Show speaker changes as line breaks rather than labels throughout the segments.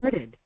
started.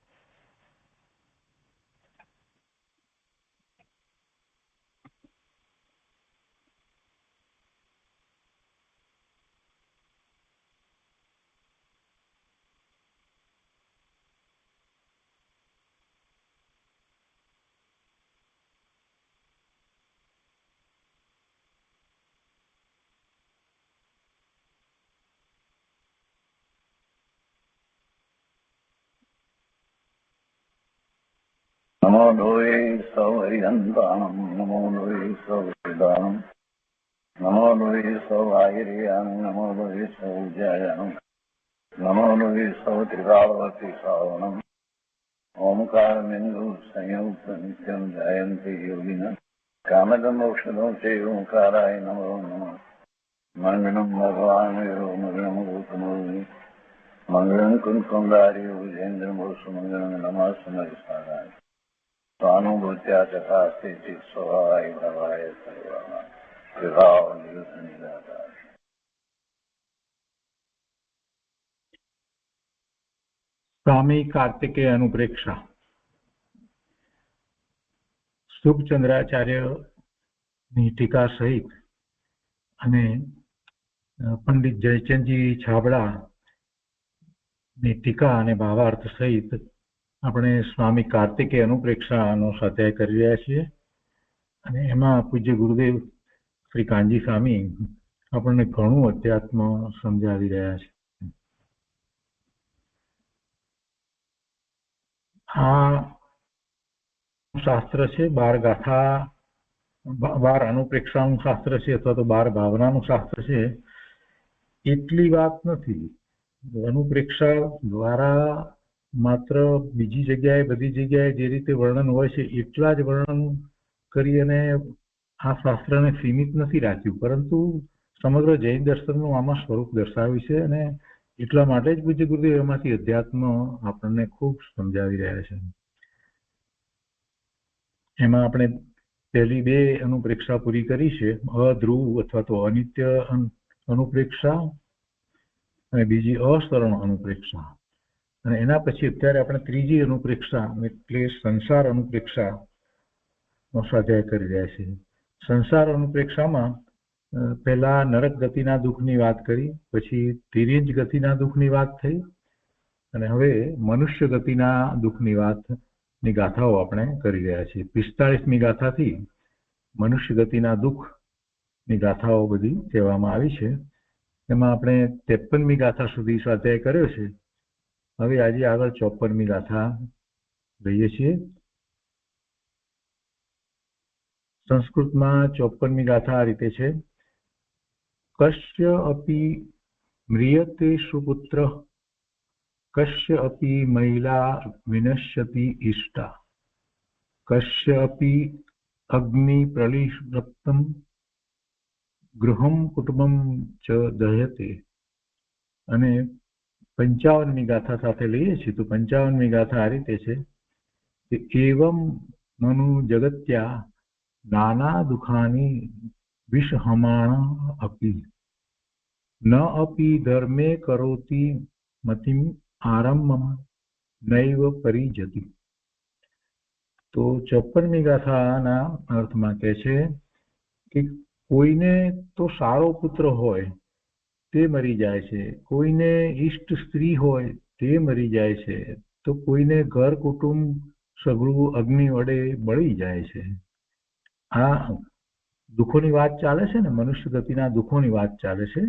नमो लोये सौहरिहन्ताणं नमो लोये सौहृदानं नमो लोये सौभागिर्यानं नमो लोये सौज्यायानं नमो लोये सौत्रिकावती सावनं ओंकारबिन्दु संयुक्त नित्यं जयन्ति योगिनः कामदमोक्षदं चैव ओंकाराय नमो नमः मङ्गलं भगवान् विरो मङ्गलं भूतमोहि मङ्गलं कुञ्कुण्डारि भुजेन्द्रमोसुमङ्गलं नमः समरिसाराय स्वानुभूत्या चकास्ते चित् स्वभावाय भवाय सर्वाः विभाव निरुद्ध निराकार।
स्वामी कार्तिकेय अनुप्रेक्षा શુભચંદ્રાચાર્યની ટીકા સહિત અને પંડિત જયચંદજી છાબડાની ટીકા અને ભાવાર્થ સહિત આપણે સ્વામી કાર્તિકેય અનુપ્રેક્ષાનો સ્વાધ્યાય કરી રહ્યા છીએ અને એમાં પૂજ્ય ગુરુદેવ શ્રી કાનજી સ્વામી આપણને ઘણું અધ્યાત્મ સમજાવી રહ્યા છે. આ શાસ્ત્ર છે 12 ગાથા 12 અનુપ્રેક્ષાનું શાસ્ત્ર છે અથવા તો 12 ભાવનાનું શાસ્ત્ર છે. એટલી વાત નથી. અનુપ્રેક્ષા દ્વારા માત્ર બીજી જગ્યાએ બધી જગ્યાએ જે રીતે વર્ણન હોય છે એટલા જ વર્ણન કરી અને આ શાસ્ત્રને સીમિત નથી રાખ્યું, પરંતુ સમગ્ર જૈન દર્શનનું આમાં સ્વરૂપ દર્શાવ્યું છે અને એટલા માટે જ પૂજ્ય ગુરુદેવ એમાંથી અધ્યાત્મ આપણને ખૂબ સમજાવી રહ્યા છે. એમાં આપણે પહેલી 2 અનુપ્રેક્ષા પૂરી કરી છે, અધ્રુવ અથવા તો અનિત્ય અનુપ્રેક્ષા અને બીજી અસરણ અનુપ્રેક્ષા. અને એના પછી અત્યારે આપણે ત્રીજી અનુપ્રેક્ષા એટલે સંસાર અનુપ્રેક્ષાનો સ્વાધ્યાય કરી રહ્યા છીએ. સંસાર અનુપ્રેક્ષામાં પહેલા નરક ગતિના દુઃખની વાત કરી, પછી તિર્યંજ ગતિના દુઃખની વાત થઈ અને હવે મનુષ્ય ગતિના દુઃખની વાતની ગાથાઓ આપણે કરી રહ્યા છીએ. 45મી ગાથાથી મનુષ્ય ગતિના દુઃખની ગાથાઓ બધી કહેવામાં આવી છે. એમાં આપણે 53મી ગાથા સુધી સ્વાધ્યાય કર્યો છે. હવે આજે આગળ 54મી ગાથા લઈએ છીએ. સંસ્કૃતમાં 54મી ગાથા આ રીતે છે: કશ્ય અપી म्रियते सुपुत्र कस्य अपि महिला विनश्यति इष्टा कस्य अपि अग्नि प्रलिप्तं गृहं कुटुंबं च दह्यते. અને 55મી ગાથા સાથે લઈએ છીએ તો 55મી ગાથા આ રીતે છે કે એવં મનુ જગત્યા નાના દુઃખાની વિષહમાણ અપી न अपि धर्मे करोति मतिम आरम्भम नैव परिजति. तो 54મી ગાથાના અર્થમાં કહે છે કે કોઈને તો સારો પુત્ર હોય તે મરી જાય છે, કોઈને ઈષ્ટ સ્ત્રી હોય તે મરી જાય છે, તો કોઈને ઘર કુટુંબ સગળું અગ્નિ વડે બળી જાય છે. આ દુઃખોની વાત ચાલે છે ને, મનુષ્ય ગતિના દુઃખોની વાત ચાલે છે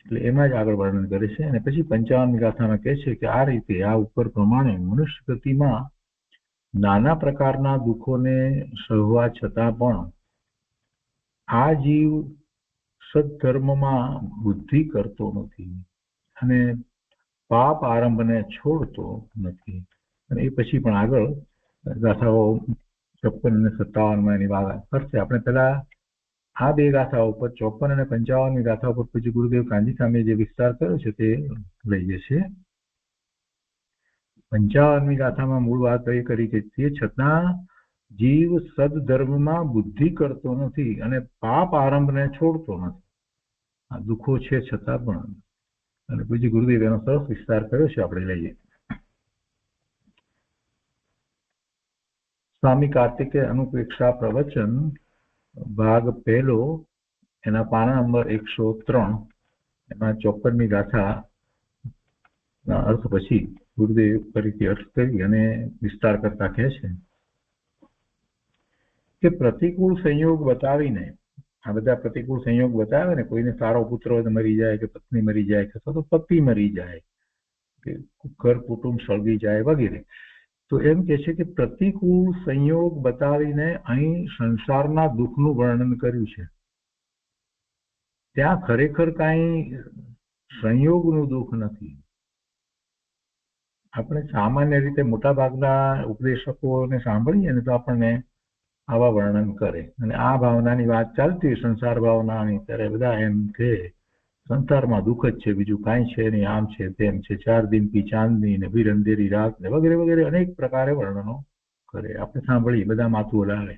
એટલે એમાં જ આગળ વર્ણન કરે છે. અને પછી 55મી ગાથામાં કહે છે કે આ રીતે આ ઉપર પ્રમાણે મનુષ્ય ગતિમાં નાના પ્રકારના દુઃખોને સહવા છતાં પણ આ જીવ સદધર્મમાં બુદ્ધિ કરતો નથી અને પાપ આરંભને છોડતો નથી. અને એ પછી પણ આગળ ગાથાઓ 56 અને 57માં એની વાત કરશે. આપણે પહેલા આ 2 ગાથાઓ પર 54 અને 55મી ગાથા પર પછી ગુરુદેવ કાનજી સ્વામીએ જે વિસ્તાર કર્યો છે તે લઈએ છીએ. 55મી ગાથામાં મૂળ વાત એ કરી કે તે છતાં જીવ સદધર્મમાં બુદ્ધિ કરતો નથી અને પાપ આરંભને છોડતો નથી. આ દુઃખો છે છતાં પણ. અને પછી ગુરુદેવ એનો સરસ વિસ્તાર કર્યો છે, આપણે લઈએ. સ્વામી કાર્તિકે અનુપેક્ષા પ્રવચન ભાગ પહેલો એના પાના નંબર 103 એમાં 54મી ગાથાના અર્થ પછી ગુરુદેવ ફરીથી અર્થ કરી અને વિસ્તાર કરતા કહે છે કે પ્રતિકૂળ સંયોગ બતાવીને આ બધા પ્રતિકૂળ સંયોગ બતાવે ને કોઈને સારો પુત્ર મરી જાય કે પત્ની મરી જાય કે અથવા તો પતિ મરી જાય કે ઘર કુટુંબ સળગી જાય વગેરે, તો એમ કે છે કે પ્રતિકૂળ સંયોગ બતાવીને અહીં સંસારના દુઃખનું વર્ણન કર્યું છે. ત્યાં ખરેખર કાંઈ સંયોગનું દુઃખ નથી. આપણે સામાન્ય રીતે મોટા ભાગના ઉપદેશકોને સાંભળીએ ને તો આપણને આવા વર્ણન કરે અને આ ભાવનાની વાત ચાલતી હોય સંસાર ભાવનાની, ત્યારે બધા એમ કે સંસારમાં દુઃખ જ છે, બીજું કાંઈ છે નહીં, આમ છે તેમ છે, 4 દિન કી ચાંદની ને ફિર અંધેરી રાત ને વગેરે વગેરે અનેક પ્રકારે વર્ણનો કરે. આપણે સાંભળીએ, બધા માથું હલાવે,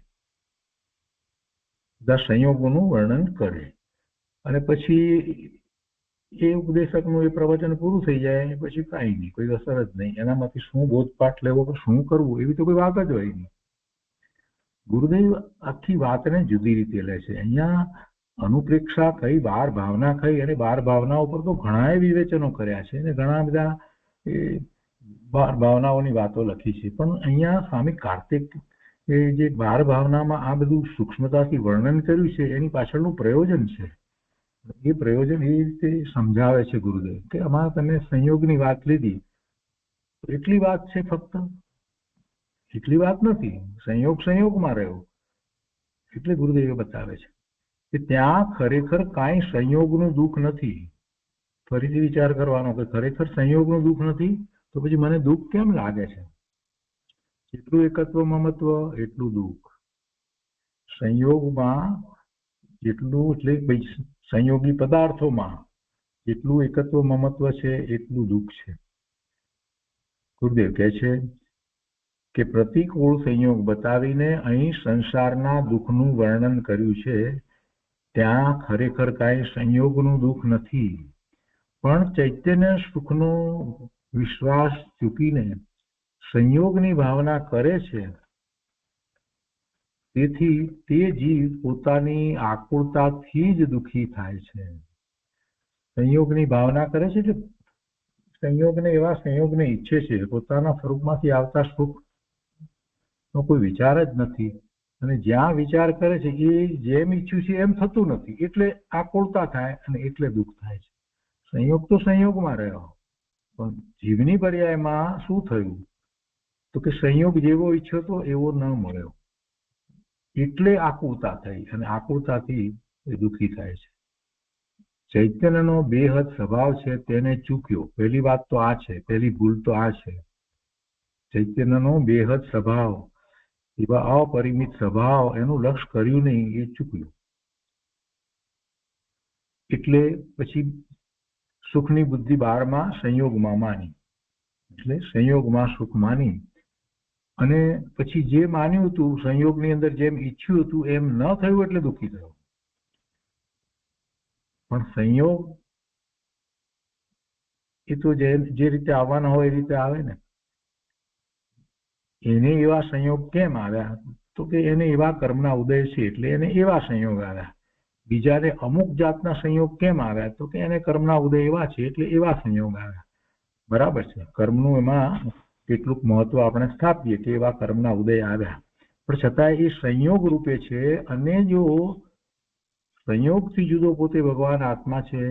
બધા સંયોગોનું વર્ણન કરે અને પછી એ ઉપદેશકનું એ પ્રવચન પૂરું થઈ જાય પછી કાંઈ નહીં, કોઈ અસર જ નહીં, એનામાંથી શું બોધપાઠ લેવો કે શું કરવું એવી તો કોઈ વાત જ હોય નહીં. ગુરુદેવ આખી વાતને જુદી રીતે લે છે. અહીંયા અનુપ્રેક્ષા કઈ, 12 ભાવના કઈ, અને 12 ભાવના ઉપર તો ઘણા વિવેચનો કર્યા છે અને ઘણા બધા 12 ભાવનાઓની વાતો લખી છે, પણ અહીંયા સ્વામી કાર્તિક જે 12 ભાવનામાં આ બધું સૂક્ષ્મતાથી વર્ણન કર્યું છે એની પાછળનું પ્રયોજન છે. એ પ્રયોજન એ રીતે સમજાવે છે ગુરુદેવ કે આમાં તમે સંયોગની વાત લીધી, એટલી વાત છે, ફક્ત એટલી વાત નથી, સંયોગ સંયોગમાં રહ્યો. એટલે ગુરુદેવ બતાવે છે કે ત્યાં ખરેખર કાંઈ સંયોગનું દુઃખ નથી. ફરીથી વિચાર કરવાનો કે ખરેખર સંયોગનું દુઃખ નથી તો પછી મને દુઃખ કેમ લાગે છે? જેટલું એકત્વ મમત્વ એટલું દુઃખ, સંયોગમાં જેટલું, એટલે સંયોગી પદાર્થોમાં જેટલું એકત્વ મમત્વ છે એટલું દુઃખ છે. ગુરુદેવ કહે છે કે પ્રતિકૂળ સંયોગ બતાવીને અહીં સંસારના દુઃખનું વર્ણન કર્યું છે. ત્યાં ખરેખર કાંઈ સંયોગનું દુઃખ નથી, પણ ચૈતન્ય સુખનો વિશ્વાસ ચૂકીને સંયોગની ભાવના કરે છે. તેથી તે જીવ પોતાની આકુળતાથી જ દુઃખી થાય છે. સંયોગની ભાવના કરે છે એટલે સંયોગને, એવા સંયોગને ઈચ્છે છે, પોતાના સ્વરૂપમાંથી આવતા સુખનો કોઈ વિચાર જ નથી. અને જ્યાં વિચાર કરે છે એ જેમ ઈચ્છ્યું છે એમ થતું નથી, એટલે આકુળતા થાય અને એટલે દુઃખ થાય છે. સંયોગ તો સંયોગમાં રહ્યો, પણ જીવની પર્યાયમાં શું થયું તો કે સંયોગ જેવો ઈચ્છ્યો તો એવો ન મળ્યો, એટલે આકુળતા થઈ અને આકુળતાથી એ દુઃખી થાય છે. ચૈતન્યનો બેહદ સ્વભાવ છે તેને ચૂક્યો. પહેલી વાત તો આ છે, પહેલી ભૂલ તો આ છે. ચૈતન્યનો બેહદ સ્વભાવ, એવા અપરિમિત સ્વભાવ, એનું લક્ષ્ય કર્યું નહીં, એ ચૂક્યું. એટલે પછી સુખની બુદ્ધિ 12માં સંયોગમાં માની, એટલે સંયોગમાં સુખ માની અને પછી જે માન્યું હતું સંયોગની અંદર જેમ ઈચ્છ્યું હતું એમ ન થયું એટલે દુઃખી થયો. પણ સંયોગ એ તો જે રીતે આવવાના હોય એ રીતે આવે ને. એને એવા સંયોગ કેમ આવ્યા તો કે એને એવા કર્મના ઉદય છે એટલે એને એવા સંયોગ આવ્યા. બીજાને અમુક જાતના સંયોગ કેમ આવ્યા તો કે એને કર્મના ઉદય એવા છે એટલે એવા સંયોગ આવ્યા. બરાબર છે, કર્મનું એમાં કેટલુંક મહત્વ આપણે સ્થાપીએ કે એવા કર્મના ઉદય આવ્યા, પણ છતાં એ સંયોગ રૂપે છે. અને જો સંયોગથી જુદો પોતે ભગવાન આત્મા છે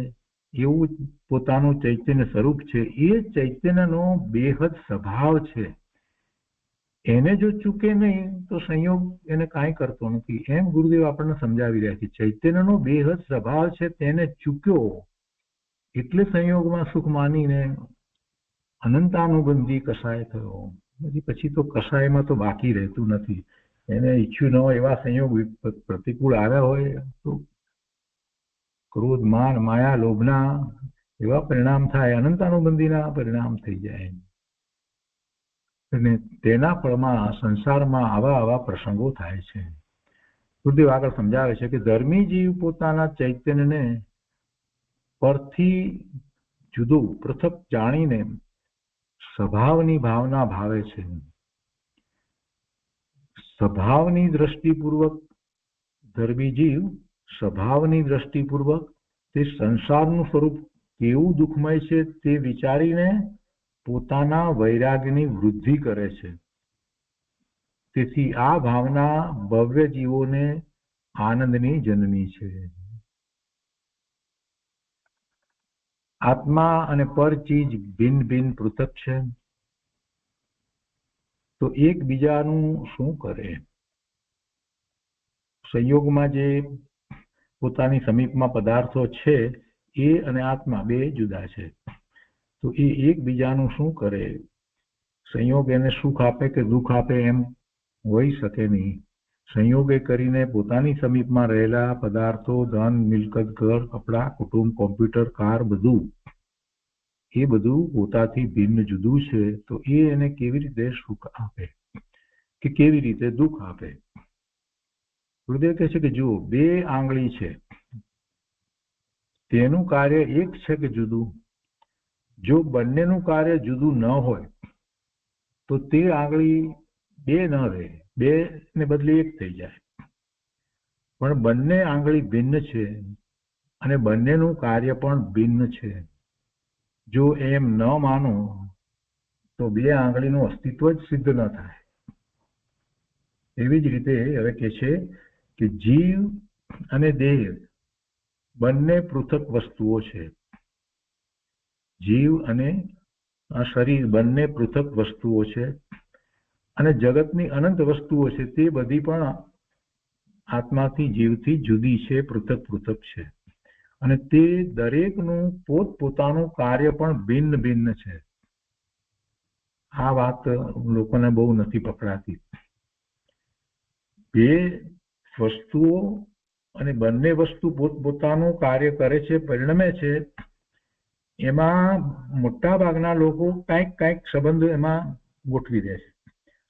એવું પોતાનું ચૈતન્ય સ્વરૂપ છે, એ ચૈતન્યનો બેહદ સ્વભાવ છે. એને જો ચૂકે નહીં તો સંયોગ એને કાંઈ કરતો નથી. એમ ગુરુદેવ આપણને સમજાવી રહ્યા છે. ચૈતન્યનો બેહદ સ્વભાવ છે તેને ચૂક્યો એટલે સંયોગમાં સુખ માનીને અનંતાનુબંધી કસાય થયો. પછી તો કસાયમાં તો બાકી રહેતું નથી. એને ઈચ્છ્યું ન હોય એવા સંયોગ પ્રતિકૂળ આવ્યા હોય તો ક્રોધ, માન, માયા, લોભના એવા પરિણામ થાય, અનંતાનુબંધીના પરિણામ થઈ જાય. અને તેના ફળમાં સંસારમાં આવા પ્રસંગો થાય છે. ગુરુદેવ આગળ સમજાવે છે કે ધર્મી જીવ પોતાના ચૈતન્યને પરથી જુદું પૃથક જાણીને સ્વભાવની ભાવના ભાવે છે. સ્વભાવની દ્રષ્ટિપૂર્વક ધર્મી જીવ સ્વભાવની દ્રષ્ટિપૂર્વક તે સંસારનું સ્વરૂપ કેવું દુઃખમય છે તે વિચારીને પોતાના વૈરાગ્યની વૃદ્ધિ કરે છે. તેથી આ ભાવના ભવ્ય જીવોને આનંદની જનની છે. આત્મા અને પર ચીજ ભિન્ન ભિન્ન પૃથક છે, તો એકબીજાનું શું કરે? સંયોગમાં જે પોતાની સમીપમાં પદાર્થો છે એ અને આત્મા બે જુદા છે, તો એ એકબીજાનું શું કરે? સંયોગ એને સુખ આપે કે દુઃખ આપે એમ હોઈ શકે નહીં. સંયોગે કરીને પોતાની સમીપમાં રહેલા પદાર્થો, ધન, મિલકત, ઘર, કપડા, કુટુંબ, કોમ્પ્યુટર, કાર, બધું પોતાથી ભિન્ન જુદું છે, તો એ એને કેવી રીતે સુખ આપે કે કેવી રીતે દુઃખ આપે? ગુરુદેવ કહે છે કે જુઓ, બે આંગળી છે, તેનું કાર્ય એક છે કે જુદું? જો બંનેનું કાર્ય જુદું ન હોય તો તે આંગળી બે ન રહે, બે ને બદલે એક થઈ જાય. પણ બંને આંગળી ભિન્ન છે અને બંનેનું કાર્ય પણ ભિન્ન છે. જો એમ ન માનો તો બે આંગળીનું અસ્તિત્વ જ સિદ્ધ ન થાય. એવી જ રીતે હવે કહે છે કે જીવ અને દેહ બંને પૃથક વસ્તુઓ છે. જીવ અને આ શરીર બંને પૃથક વસ્તુઓ છે, અને જગતની અનંત વસ્તુઓ છે તે બધી પણ આત્માથી, જીવથી જુદી છે, પૃથક પૃથક છે, અને તે દરેકનું પોતપોતાનું કાર્ય પણ ભિન્ન ભિન્ન છે. આ વાત લોકોને બહુ નથી પકડાતી. બે વસ્તુઓ અને બંને વસ્તુ પોતપોતાનું કાર્ય કરે છે, પરિણમે છે. એમાં મોટા ભાગના લોકો કાંઈક સંબંધ એમાં ગોઠવી દે છે.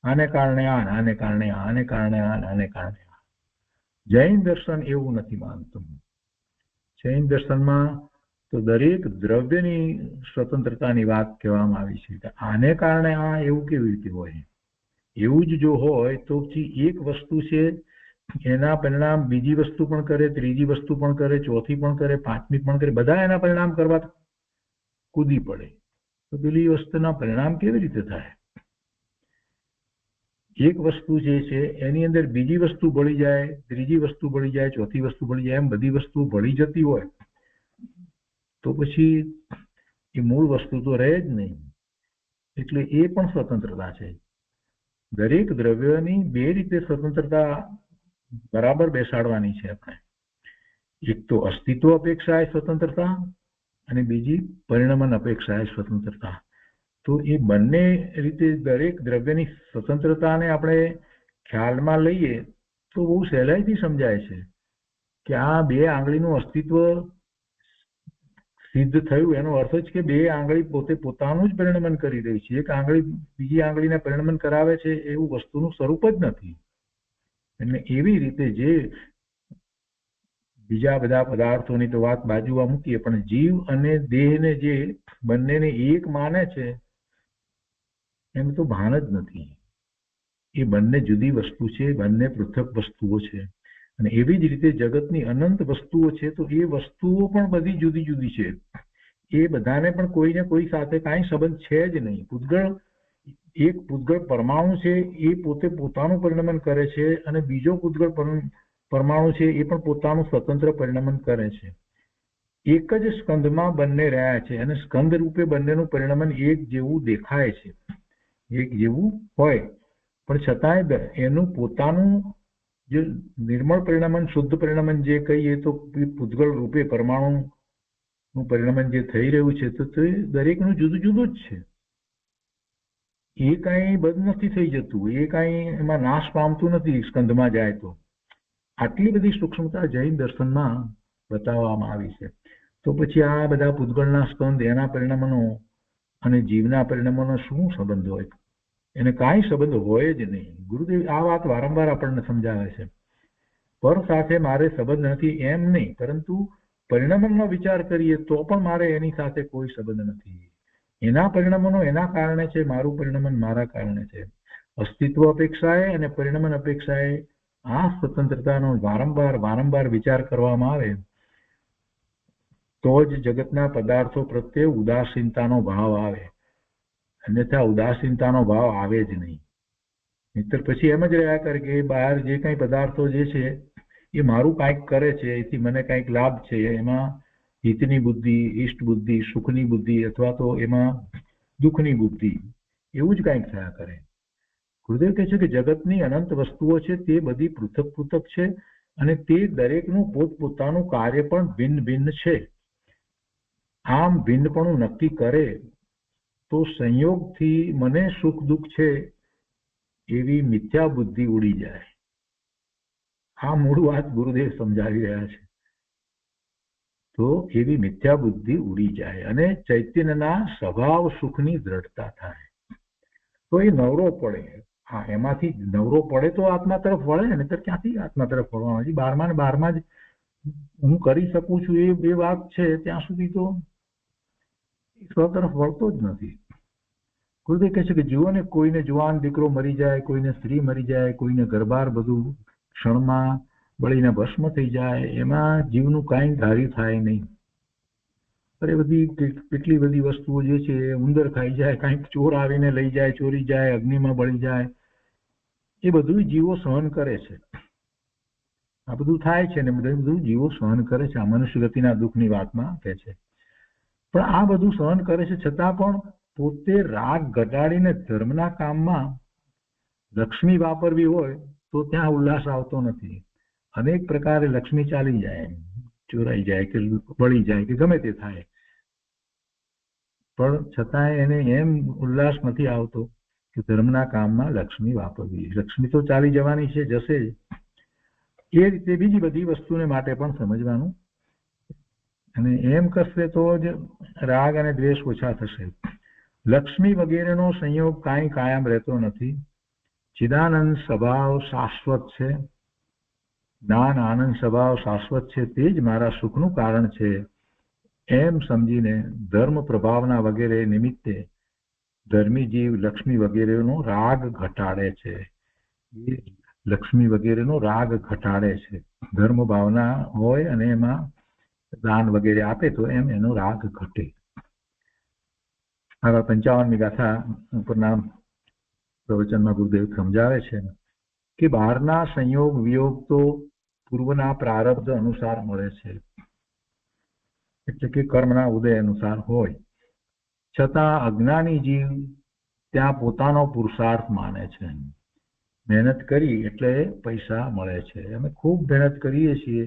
આને કારણે આને કારણે આને કારણે આને કારણે. જૈન દર્શન એવું નથી માનતું. જૈન દર્શનમાં તો દરેક દ્રવ્યની સ્વતંત્રતાની વાત કહેવામાં આવી છે કે આને કારણે આ એવું કેવી રીતે હોય? એવું જ જો હોય તો એક વસ્તુ છે, એના પરિણામ બીજી વસ્તુ પણ કરે, ત્રીજી વસ્તુ પણ કરે, ચોથી પણ કરે, પાંચમી પણ કરે, બધા એના પરિણામ કરવા કૂદી પડે, તો પેલી વસ્તુના પરિણામ કેવી રીતે થાય? એક વસ્તુ જે છે એની અંદર બીજી વસ્તુ ભળી જાય, ત્રીજી વસ્તુ ભળી જાય, ચોથી વસ્તુ ભળી જાય, એમ બધી વસ્તુ ભળી જતી હોય તો પછી એ મૂળ વસ્તુ તો રહે જ નહીં. એટલે એ પણ સ્વતંત્રતા છે. દરેક દ્રવ્યની બે રીતે સ્વતંત્રતા બરાબર બેસાડવાની છે આપણે. એક તો અસ્તિત્વ અપેક્ષાએ સ્વતંત્રતા અને બીજી પરિણમન અપેક્ષાએ સ્વતંત્રતા. તો એ બંને રીતે દરેક દ્રવ્યની સ્વતંત્રતાને આપણે ખ્યાલમાં લઈએ તો બહુ સહેલાઈથી સમજાય છે કે આ બે આંગળીનું અસ્તિત્વ સિદ્ધ થયું, એનો અર્થ જ કે બે આંગળી પોતે પોતાનું જ પરિણમન કરી રહી છે. એક આંગળી બીજી આંગળીને પરિણમન કરાવે છે એવું વસ્તુનું સ્વરૂપ જ નથી. એટલે એવી રીતે જે બીજા બધા પદાર્થોની તો વાત બાજુમાં મૂકીએ, પણ જીવ અને દેહને જે બંનેને એક માને છે એમ તો ભાન જ નથી. એ બંને જુદી વસ્તુ છે, બંને પૃથક વસ્તુઓ છે. અને એવી જ રીતે જગતની અનંત વસ્તુઓ છે, તો એ વસ્તુઓ પણ બધી જુદી જુદી છે. એ બધાને પણ કોઈને કોઈ સાથે કાંઈ સંબંધ છે જ નહીં. એક પૂતગળ પરમાણુ છે, એ પોતે પોતાનું પરિણમન કરે છે, અને બીજો પૂતગળ પરમાણુ છે એ પણ પોતાનું સ્વતંત્ર પરિણમન કરે છે. એક જ સ્કંદમાં બંને રહ્યા છે, અને સ્કંદ રૂપે બંનેનું પરિણમન એક જેવું દેખાય છે, એક જેવું હોય, પણ છતાંય એનું પોતાનું જે નિર્મળ પરિણમન, શુદ્ધ પરિણમન જે કહીએ તો પૂતગળ રૂપે પરમાણુનું પરિણમન જે થઈ રહ્યું છે, તો તે દરેકનું જુદું જુદું જ છે. એ કાંઈ બંધ નથી થઈ જતું, એ કાંઈ એમાં નાશ પામતું નથી સ્કંદમાં જાય તો. આટલી બધી સૂક્ષ્મતા જૈન દર્શનમાં બતાવવામાં આવી છે. તો પછી આ બધા પૂતગળના સ્કંદ, એના પરિણમનો અને જીવના પરિણમનો શું સંબંધ હોય? એને કાંઈ સંબંધ હોય જ નહીં. ગુરુદેવ આ વાત વારંવાર આપણને સમજાવે છે. પર સાથે મારે સંબંધ નથી એમ નહીં, પરંતુ પરિણમનનો વિચાર કરીએ તો પણ મારે એની સાથે કોઈ સંબંધ નથી. એના પરિણમનો એના કારણે છે, મારું પરિણમન મારા કારણે છે. અસ્તિત્વ અપેક્ષાએ અને પરિણમન અપેક્ષાએ આ સ્વતંત્રતાનો વારંવાર વિચાર કરવામાં આવે તો જ જગતના પદાર્થો પ્રત્યે ઉદાસીનતાનો ભાવ આવે, અન્યથા ઉદાસીનતાનો ભાવ આવે જ નહીં. નહીંતર પછી એમ જ રહ્યા કરે કે બહાર જે કંઈ પદાર્થો જે છે એ મારું કાંઈક કરે છે, એથી મને કાંઈક લાભ છે, એમાં હિતની બુદ્ધિ, ઈષ્ટ બુદ્ધિ, સુખની બુદ્ધિ અથવા તો એમાં દુઃખની બુદ્ધિ, એવું જ કાંઈક થયા કરે. ગુરુદેવ કહે છે કે જગતની અનંત વસ્તુઓ છે તે બધી પૃથક પૃથક છે અને તે દરેકનું પોતપોતાનું કાર્ય પણ ભિન્ન ભિન્ન છે. આમ ભિન્નપણું નક્કી કરે તો સંયોગથી મને સુખ દુઃખ છે એવી મિથ્યા બુદ્ધિ ઉડી જાય. આ મૂળ વાત ગુરુદેવ સમજાવી રહ્યા છે. તો એવી મિથ્યા બુદ્ધિ ઉડી જાય અને ચૈતન્યના સ્વભાવ સુખની દ્રઢતા થાય. તો એ નવરો પડે. હા, એમાંથી નવરો પડે તો આત્મા તરફ વળે ને, તો ક્યાંથી આત્મા તરફ વળવાનો? બારમાં ને બારમાં જ હું કરી શકું છું એ બે વાત છે ત્યાં સુધી તો સ્વ તરફ વળતો જ નથી. ગુરુદેવ કહે છે કે જુઓ ને, કોઈને જુવાન દીકરો મરી જાય, કોઈને સ્ત્રી મરી જાય, કોઈને ગરબાર બધું ક્ષણમાં બળીને ભસ્મ થઈ જાય, એમાં જીવનું કાંઈ ધાર્યું થાય નહીં. અરે બધી કેટલી બધી વસ્તુઓ જે છે ઉંદર ખાઈ જાય, કાંઈક ચોર આવીને લઈ જાય, ચોરી જાય, અગ્નિમાં બળી જાય, એ બધું જીવો સહન કરે છે. આ બધું થાય છે ને બધું જીવો સહન કરે છે. આ મનુષ્ય ગતિના દુઃખની વાતમાં કહે છે. પણ આ બધું સહન કરે છે છતાં પણ પોતે રાગ ઘટાડીને ધર્મના કામમાં લક્ષ્મી વાપરવી હોય તો ત્યાં ઉલ્લાસ આવતો નથી. અનેક પ્રકારે લક્ષ્મી ચાલી જાય, ચોરાઈ જાય કે બળી જાય કે ગમે તે થાય, પણ છતાંય એને એમ ઉલ્લાસ નથી આવતો કે ધર્મના કામમાં લક્ષ્મી વાપરવી. લક્ષ્મી તો ચાલી જવાની છે, જશે જ. એ રીતે બીજી બધી વસ્તુને માટે પણ સમજવાનું. અને એમ કરશે તો જ રાગ અને દ્વેષ ઓછા થશે. લક્ષ્મી વગેરેનો સંયોગ કાંઈ કાયમ રહેતો નથી. ચિદાનંદ સ્વભાવ શાશ્વત છે, જ્ઞાન આનંદ સ્વભાવ શાશ્વત છે, તે જ મારા સુખનું કારણ છે એમ સમજીને ધર્મ પ્રભાવના વગેરે નિમિત્તે ધર્મી જીવ લક્ષ્મી વગેરેનો રાગ ઘટાડે છે. એ લક્ષ્મી વગેરેનો રાગ ઘટાડે છે. ધર્મ ભાવના હોય અને એમાં દાન વગેરે આપે તો એમ એનો રાગ ઘટે. આવા 55મી ગાથા ઉપરના પ્રવચનમાં ગુરુદેવ સમજાવે છે કે બહારના સંયોગ વિયોગ તો પૂર્વના પ્રારબ્ધ અનુસાર મળે છે, એટલે કે કર્મના ઉદય અનુસાર હોય. છતાં અજ્ઞાની જીવ ત્યાં પોતાનો પુરુષાર્થ માને છે. મહેનત કરી એટલે પૈસા મળે છે. અમે ખૂબ મહેનત કરીએ છીએ,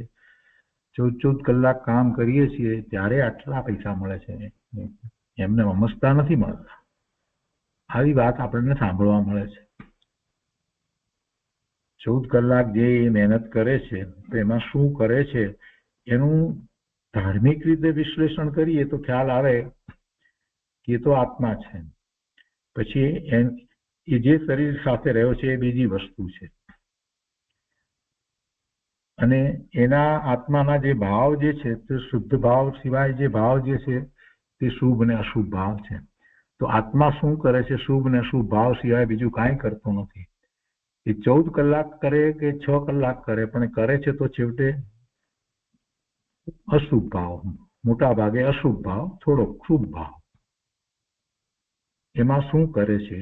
14 કલાક કામ કરીએ છીએ, ત્યારે આટલા પૈસા મળે છે. એમને સમજતા નથી મળતા. આવી વાત આપણને સાંભળવા મળે છે. 14 કલાક જે મહેનત કરે છે તો એમાં શું કરે છે એનું ધાર્મિક રીતે વિશ્લેષણ કરીએ તો ખ્યાલ આવે કે એ તો આત્મા છે. પછી એ જે શરીર સાથે રહ્યો છે એ બીજી વસ્તુ છે, અને એના આત્માના જે ભાવ જે છે તે શુદ્ધ ભાવ સિવાય જે ભાવ જે છે તે શુભ અને અશુભ ભાવ છે. તો આત્મા શું કરે છે? શુભ અને અશુભ ભાવ સિવાય બીજું કાંઈ કરતો નથી. એ 14 કલાક કરે કે 6 કલાક કરે, પણ કરે છે તો છેવટે અશુભ ભાવ, મોટા ભાગે અશુભ ભાવ, થોડોક શુભ ભાવ. એમાં શું કરે છે?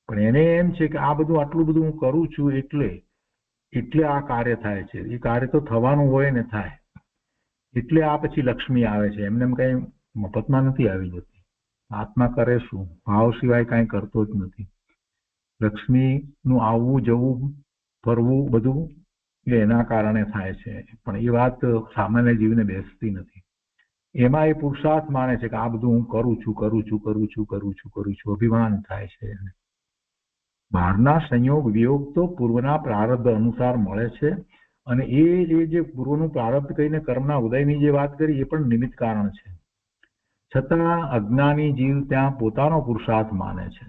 પણ એને એમ છે કે આ બધું આટલું બધું હું કરું છું એટલે આ કાર્ય થાય છે. એ કાર્ય તો થવાનું હોય ને થાય, એટલે આ પછી લક્ષ્મી આવે છે. એમને એમ કઈ મફતમાં નથી આવી જતી. આત્મા કરે શું? ભાવ સિવાય કાંઈ કરતો જ નથી. લક્ષ્મીનું આવવું જવું ફરવું બધું એના કારણે થાય છે, પણ એ વાત સામાન્ય જીવને બેસતી નથી. એમાં એ પુરુષાર્થ માને છે કે આ બધું હું કરું છું, અભિમાન થાય છે. બહારના સંયોગ વિયોગ તો પૂર્વના પ્રારબ્ધ અનુસાર મળે છે, અને એ જે પૂર્વનું પ્રારબ્ધ કહીને કર્મના ઉદયની જે વાત કરી એ પણ નિમિત્ત કારણ છે. છતાં અજ્ઞાની જીવ ત્યાં પોતાનો પુરુષાર્થ માને છે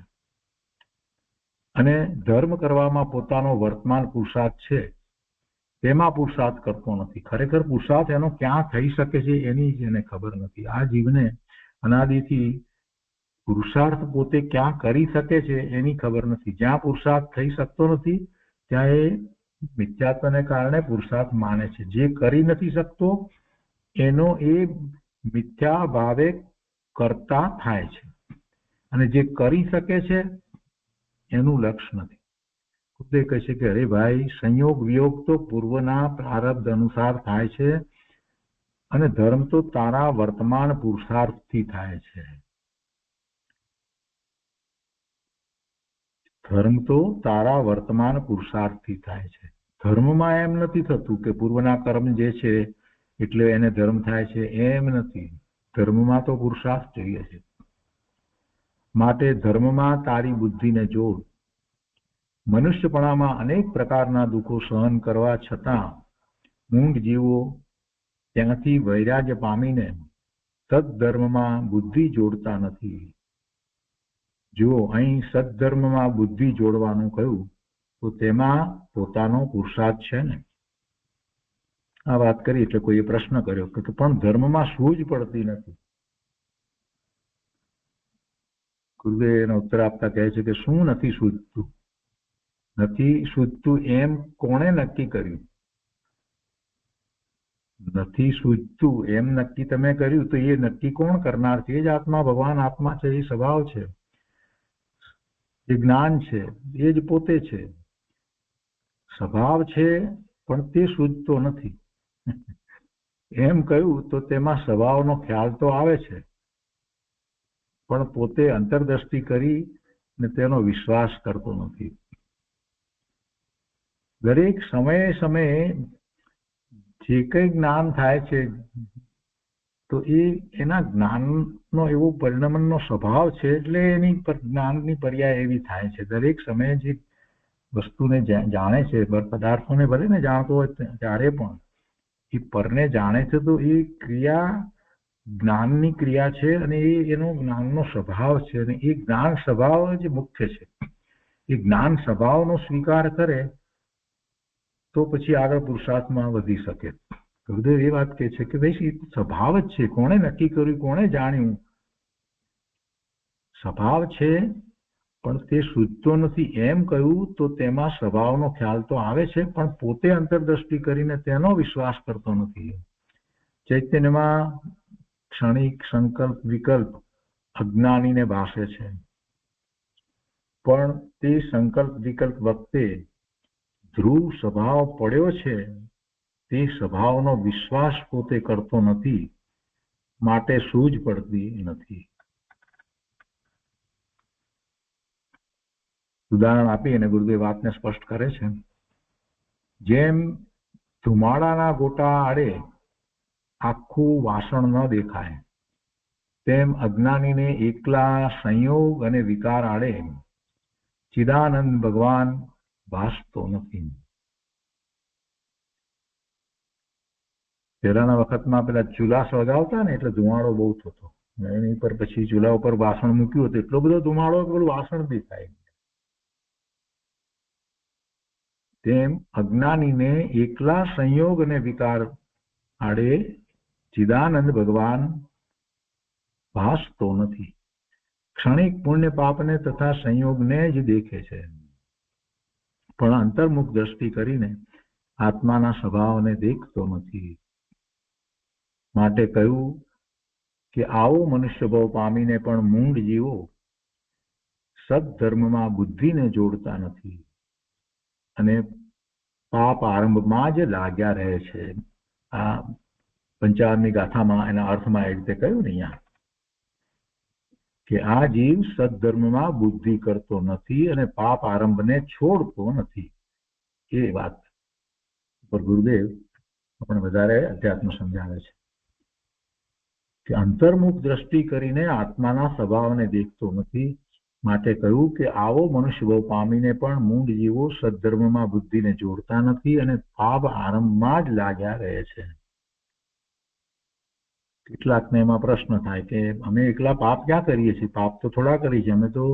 અને ધર્મ કરવામાં પોતાનો વર્તમાન પુરુષાર્થ છે તેમાં પુરુષાર્થ કરતો નથી. ખરેખર પુરુષાર્થ એનો ક્યાં થઈ શકે છે એની જ એને ખબર નથી. આ જીવને અનાદિથી પુરુષાર્થ પોતે ક્યાં કરી શકે છે એની ખબર નથી. જ્યાં પુરુષાર્થ થઈ શકતો નથી ત્યાં એ મિથ્યાત્વને કારણે પુરુષાર્થ માને છે. જે કરી નથી શકતો એનો એ મિથ્યા ભાવે કરતા થાય છે, અને જે કરી શકે છે એનું લક્ષ્ય નથી. તે કહે છે કે અરે ભાઈ, સંયોગ વિયોગ તો પૂર્વના પ્રારબ્ધ અનુસાર થાય છે, અને ધર્મ તો તારા વર્તમાન પુરુષાર્થથી થાય છે. ધર્મ તો તારા વર્તમાન પુરુષાર્થથી થાય છે. ધર્મમાં એમ નથી થતું કે પૂર્વના કર્મ જે છે એટલે એને ધર્મ થાય છે, એમ નથી. ધર્મમાં તો પુરુષાર્થ જોઈએ છે. માટે ધર્મમાં તારી બુદ્ધિને જોડ. મનુષ્યપણામાં અનેક પ્રકારના દુઃખો સહન કરવા છતાં મૂંઢ જીવો ત્યાંથી વૈરાગ્ય પામીને સદ્ધર્મમાં બુદ્ધિ જોડતા નથી. જો અહીં સદ્ધર્મમાં બુદ્ધિ જોડવાનું કહ્યું તો તેમાં પોતાનો પુરુષાર્થ છે ને. આ વાત કરી એટલે કોઈએ પ્રશ્ન કર્યો કે પણ ધર્મમાં સૂઝ પડતી નથી. ગુરુદેવ એનો ઉત્તર આપતા કહે છે કે શું નથી સૂઝતું? નથી સૂઝતું એમ કોણે નક્કી કર્યું? નથી સૂઝતું એમ નક્કી તમે કર્યું તો એ નક્કી કોણ કરનાર છે? એ જ આત્મા, ભગવાન આત્મા છે, એ સ્વભાવ છે, એ જ્ઞાન છે, એ જ પોતે છે. સ્વભાવ છે પણ તે સૂઝતો નથી. એમ કહ્યું તો તેમાં સ્વભાવનો ખ્યાલ તો આવે છે, પણ પોતે અંતરદ્રષ્ટિ કરી ને તેનો વિશ્વાસ કરતો નથી. દરેક સમયે સમયે જે કંઈ જ્ઞાન થાય છે તો એના જ્ઞાનનો એવો પરિણમનનો સ્વભાવ છે, એટલે એની જ્ઞાનની પર્યાય એવી થાય છે. દરેક સમયે જે વસ્તુને જાણે છે, પદાર્થોને ભલે ને જાણતો હોય ત્યારે પણ એ પરને જાણે છે, તો એ ક્રિયા જ્ઞાનની ક્રિયા છે, અને એનો જ્ઞાનનો સ્વભાવ છે, અને એ જ્ઞાન સ્વભાવ જ મુખ્ય છે. એ જ્ઞાન સ્વભાવનો સ્વીકાર કરે તો પછી આગળ પુરુષાર્થમાં વધી શકે. ગુરુદેવ એ વાત કહે છે કે ભાઈ, એ સ્વભાવ જ છે. કોણે નક્કી કર્યું, કોણે જાણ્યું? સ્વભાવ છે પણ તે સૂઝતો નથી એમ કહ્યું તો તેમાં સ્વભાવનો ખ્યાલ તો આવે છે, પણ પોતે અંતરદ્રષ્ટિ કરીને તેનો વિશ્વાસ કરતો નથી. ચૈતન્યમાં ક્ષણિક સંકલ્પ વિકલ્પ અજ્ઞાનીને ભાસે છે, પણ તે સંકલ્પ વિકલ્પ વખતે ધ્રુવ સ્વભાવ પડ્યો છે, તે સ્વભાવનો વિશ્વાસ પોતે કરતો નથી, માટે સૂઝ પડતી નથી. ઉદાહરણ આપી અને ગુરુદેવ વાતને સ્પષ્ટ કરે છે. જેમ ધુમાડાના ગોટા આડે આખું વાસણ ન દેખાય, તેમ અજ્ઞાનીને એકલા સંયોગ અને વિકાર આડે ચિદાનંદ ભગવાન ભાસતો નથી. પહેલાના વખતમાં પેલા ચૂલા સળગાવતા ને એટલે ધુમાડો બહુ થતો. એની પર પછી ચૂલા ઉપર વાસણ મૂક્યું હતું, એટલો બધો ધુમાડો કે બધું વાસણ દેખાય. તેમ અજ્ઞાનીને એકલા સંયોગ અને વિકાર આડે ચિદાનંદ ભગવાન ભાસતો નથી. ક્ષણિક પુણ્ય પાપને તથા સંયોગને જ દેખે છે, પણ અંતર્મુખ દ્રષ્ટિ કરીને આત્માના સ્વભાવને દેખતો નથી. માટે કહ્યું કે આવો મનુષ્ય ભાવ પામીને પણ મૂંઢ જીવો સદ્ધર્મમાં બુદ્ધિને જોડતા નથી, અને પાપ આરંભમાં જ લાગ્યા રહે છે. આ 55મી ગાથામાં એના અર્થમાં એ રીતે કહ્યું ને અહીંયા કે આ જીવ સદ્ધર્મમાં બુદ્ધિ કરતો નથી અને પાપ આરંભને છોડતો નથી. એ વાત પર ગુરુદેવ આપણે વધારે અધ્યાત્મ સમજાવે છે કે અંતર્મુખ દ્રષ્ટિ કરીને આત્માના સ્વભાવને દેખતો નથી. માટે કહ્યું કે આવો મનુષ્ય ભાવ પામીને પણ મૂંઢ જીવો સદ્ધર્મમાં બુદ્ધિને જોડતા નથી અને પાપ આરંભમાં જ લાગ્યા રહે છે. કેટલાકને એમાં પ્રશ્ન થાય કે અમે એકલા પાપ ક્યાં કરીએ છીએ? પાપ તો થોડા કરીએ છીએ, અમે તો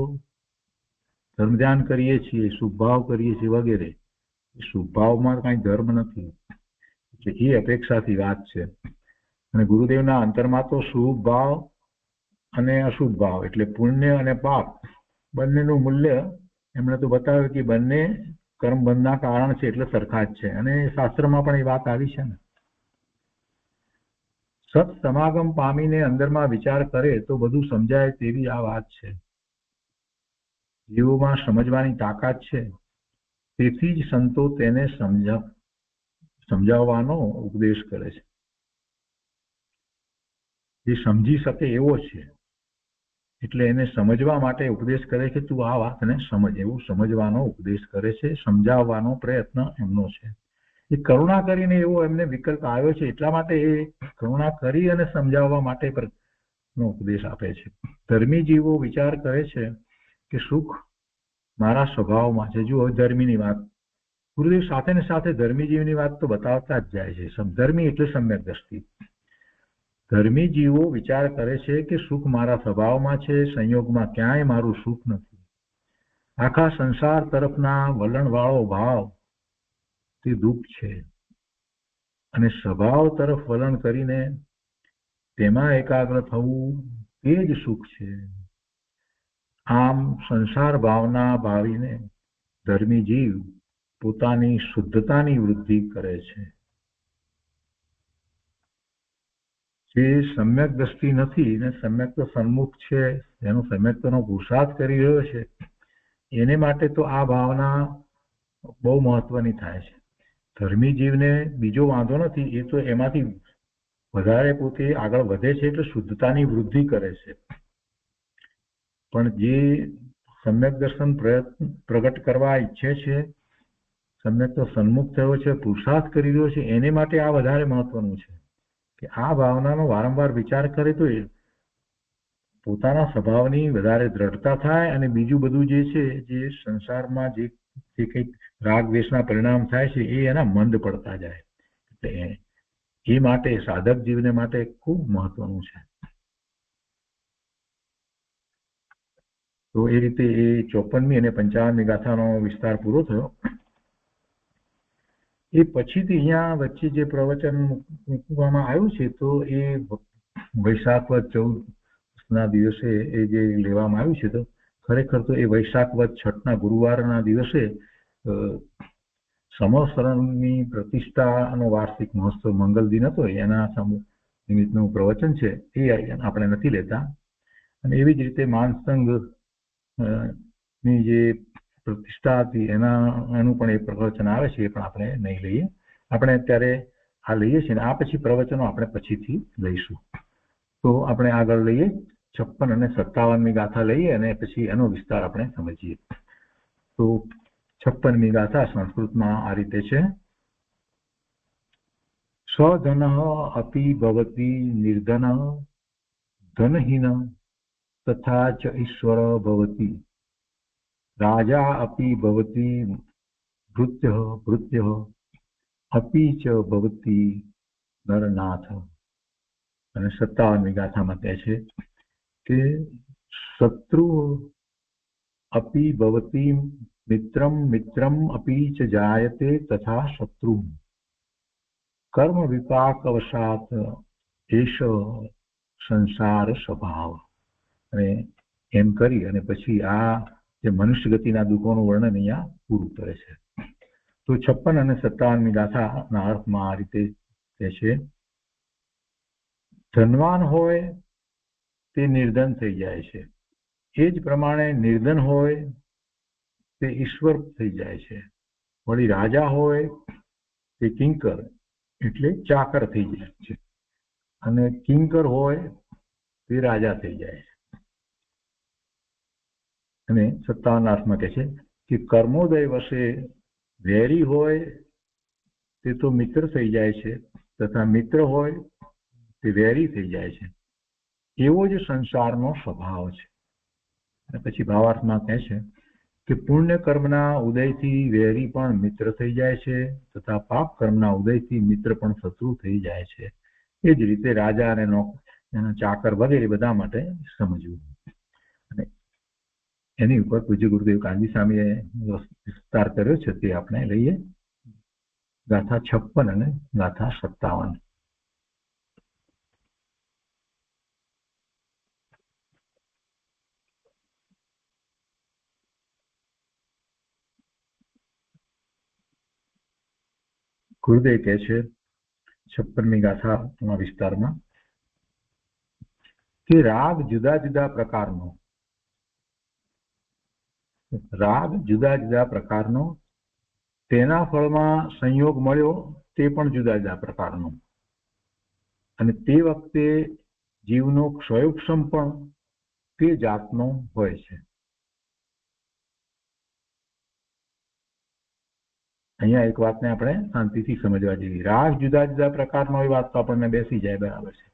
ધર્મ ધ્યાન કરીએ છીએ, શુભભાવ કરીએ છીએ વગેરે. શુભભાવમાં કઈ ધર્મ નથી, એટલે એ અપેક્ષાથી વાત છે. અને ગુરુદેવના અંતરમાં તો શુભ ભાવ અને અશુભ ભાવ એટલે પુણ્ય અને પાપ બંનેનું મૂલ્ય એમણે તો બતાવ્યું કે બંને કર્મ બંધના કારણ છે એટલે સરખા જ છે, અને શાસ્ત્રમાં પણ એ વાત આવી છે ને. સત સમાગમ પામીને અંદરમાં વિચાર કરે તો બધું સમજાય તેવી આ વાત છે. જીવોમાં સમજવાની તાકાત છે, તેથી જ સંતો તેને સમજાવવાનો ઉપદેશ કરે છે. જે સમજી શકે એવો છે એટલે એને સમજવા માટે ઉપદેશ કરે કે તું આ વાતને સમજ, એવું સમજવાનો ઉપદેશ કરે છે, સમજાવવાનો પ્રયત્ન એમનો છે. એ કરુણા કરીને એવો એમને વિકલ્પ આવ્યો છે, એટલા માટે એ કરુણા કરી અને સમજાવવા માટે નો ઉપદેશ આપે છે. ધર્મી જીવો વિચાર કરે છે કે સુખ મારા સ્વભાવમાં છે. જુઓ ધર્મીની વાત, ગુરુદેવ સાથે ને સાથે ધર્મી જીવની વાત તો બતાવતા જ જાય છે. ધર્મી એટલે સમ્યક દ્રષ્ટિ. ધર્મી જીવો વિચાર કરે છે કે સુખ મારા સ્વભાવમાં છે, સંયોગમાં ક્યાંય મારું સુખ નથી. આખા સંસાર તરફના વલણવાળો ભાવ તે દુઃખ છે, અને સ્વભાવ તરફ વલણ કરીને તેમાં એકાગ્ર થવું તે જ સુખ છે. આમ સંસાર ભાવના ભાવીને ધર્મી જીવ પોતાની શુદ્ધતાની વૃદ્ધિ કરે છે. જે સમ્યક દ્રષ્ટિ નથી ને સમ્યક સન્મુખ છે, એનો સમ્યકનો પુરુષાર્થ કરી રહ્યો છે, એને માટે તો આ ભાવના બહુ મહત્વની થાય છે. ધર્મી જીવને બીજો વાંધો નથી, એ તો એમાંથી વધારે પોતે આગળ વધે છે એટલે શુદ્ધતાની વૃદ્ધિ કરે છે. પણ જે સમ્યક દર્શન પ્રગટ કરવા ઈચ્છે છે, સમ્યક તો સન્મુખ થયો છે, પુરુષાર્થ કરી રહ્યો છે, એને માટે આ વધારે મહત્વનું છે કે આ ભાવનાનો વારંવાર વિચાર કરે તો એ પોતાના સ્વભાવની વધારે દ્રઢતા થાય, અને બીજું બધું જે છે, જે સંસારમાં જે કંઈક રાગ દ્વેષના પરિણામ થાય છે, એ એના મંદ પડતા જાય. એટલે એ માટે સાધક જીવને માટે ખૂબ મહત્વનું છે. તો એ રીતે એ 54મી અને 55મી ગાથાનો વિસ્તાર પૂરો થયો. એ પછીથી અહીંયા વચ્ચે જે પ્રવચન મૂકવામાં આવ્યું છે, તો એ વૈશાખ વદ 14ના દિવસે એ જે લેવામાં આવ્યું છે, તો ખરેખર તો એ વૈશાખ વદ 6ના ગુરુવારના દિવસે સમસરણની પ્રતિષ્ઠાનો વાર્ષિક મહોત્સવ મંગલ દિન હતો, એના નિમિત્તનું પ્રવચન છે, એ આપણે નથી લેતા. અને એવી જ રીતે માનસંઘ ની જે પ્રતિષ્ઠા હતી એનું પણ એક પ્રવચન આવે છે, એ પણ આપણે નહીં લઈએ. આપણે અત્યારે આ લઈએ છીએ, ને આ પછી પ્રવચનો આપણે પછીથી લઈશું. તો આપણે આગળ લઈએ 56 અને 57મી ગાથા લઈએ, અને પછી એનો વિસ્તાર આપણે સમજીએ. તો 56મી ગાથા સંસ્કૃતમાં આ રીતે છે. સ્વધન અપી ભવતી નિર્ધન ધનહીન તથા ચ ઈશ્વર ભવતી રાજા અપી ભવતી ભૃત્ય અપી ચ ભવતી નરનાથ. અને 57મી ગાથામાં કહે છે કે શત્રુ અપી ભવતી મિત્રમ અપી ચ જાયતે તથા શત્રુ કર્મ વિપાકવશાત એષ સંસાર સ્વભાવ. અને એમ કરી અને પછી આ જે મનુષ્ય ગતિના દુઃખોનું વર્ણન અહીંયા પૂરું કરે છે. તો 56 અને 57મી ગાથાના અર્થમાં આ રીતે કહે છે. ધનવાન હોય તે નિર્ધન થઈ જાય છે, એ જ પ્રમાણે નિર્ધન હોય તે ઈશ્વર થઈ જાય છે. વળી રાજા હોય તે કિંકર એટલે ચાકર થઈ જાય છે, અને કિંકર હોય તે રાજા થઈ જાય છે. અને 57ના અર્થમાં કહે છે કે કર્મોદય વશે વેરી હોય તે તો મિત્ર થઈ જાય છે, તથા મિત્ર હોય તે વેરી થઈ જાય છે. એવો જ સંસારનો સ્વભાવ છે. અને પછી ભાવાર્થમાં કહે છે કે પુણ્ય કર્મના ઉદયથી વેરી પણ મિત્ર થઈ જાય છે, તથા પાપ કર્મના ઉદયથી મિત્ર પણ શત્રુ થઈ જાય છે. એ જ રીતે રાજા અને એના ચાકર વગેરે બધા માટે સમજવું. અને એની ઉપર પૂજ્ય ગુરુદેવ કાનજી સ્વામીએ વિસ્તાર કર્યો છે, તે આપણે લઈએ. ગાથા 56 અને ગાથા 57. ગુરુદેવ કહે છે 56મી ગાથાના વિસ્તારમાં કે રાગ જુદા જુદા પ્રકારનો તેના ફળમાં સંયોગ મળ્યો તે પણ જુદા જુદા પ્રકારનો, અને તે વખતે જીવનો ક્ષયોક્ષમ પણ તે જાતનો હોય છે. અહીંયા એક વાતને આપણે શાંતિથી સમજવા જેવી. રાગ જુદા જુદા પ્રકારનો એ વાત તો આપણને બેસી જાય, બરાબર છે.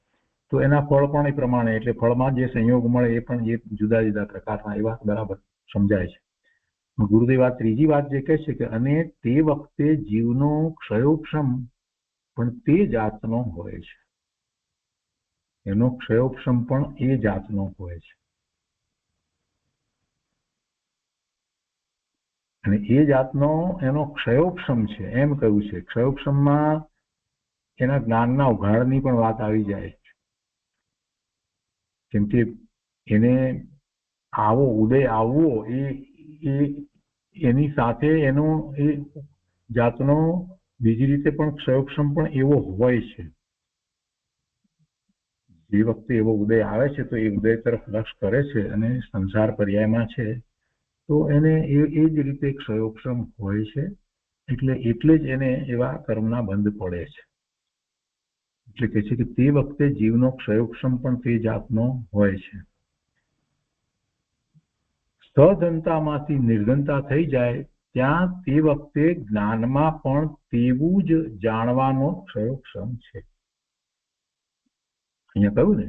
તો એના ફળ પણ એ પ્રમાણે, એટલે ફળમાં જે સંયોગ મળે એ પણ એ જુદા જુદા પ્રકારના, એ વાત બરાબર સમજાય છે. ગુરુદેવ આ ત્રીજી વાત જે કહે છે કે અને તે વખતે જીવનો ક્ષયોક્ષમ પણ તે જાતનો હોય છે. એનો ક્ષયોક્ષમ પણ એ જાતનો હોય છે, અને એ જાતનો એનો ક્ષયોક્ષમ છે એમ કહ્યું છે. ક્ષયોક્ષમમાં એના જ્ઞાનના ઉઘાડની પણ વાત આવી જાય છે. કેમ કે એને આવો ઉદય આવવો એની સાથે એનો એ જાતનો બીજી રીતે પણ ક્ષયોક્ષમ પણ એવો હોય છે. જે વખતે એવો ઉદય આવે છે તો એ ઉદય તરફ લક્ષ કરે છે અને સંસાર પર્યાયમાં છે, તો એને એ જ રીતે ક્ષયોક્ષમ હોય છે. એટલે જ એને એવા કર્મના બંધ પડે છે. એટલે કહે છે કે તે વખતે જીવનો ક્ષયોક્ષમ પણ તે જાતનો હોય છે. સઘનતામાંથી નિર્ઘનતા થઈ જાય ત્યાં તે વખતે જ્ઞાનમાં પણ તેવું જ જાણવાનો ક્ષયોક્ષમ છે. અહીંયા કહ્યું ને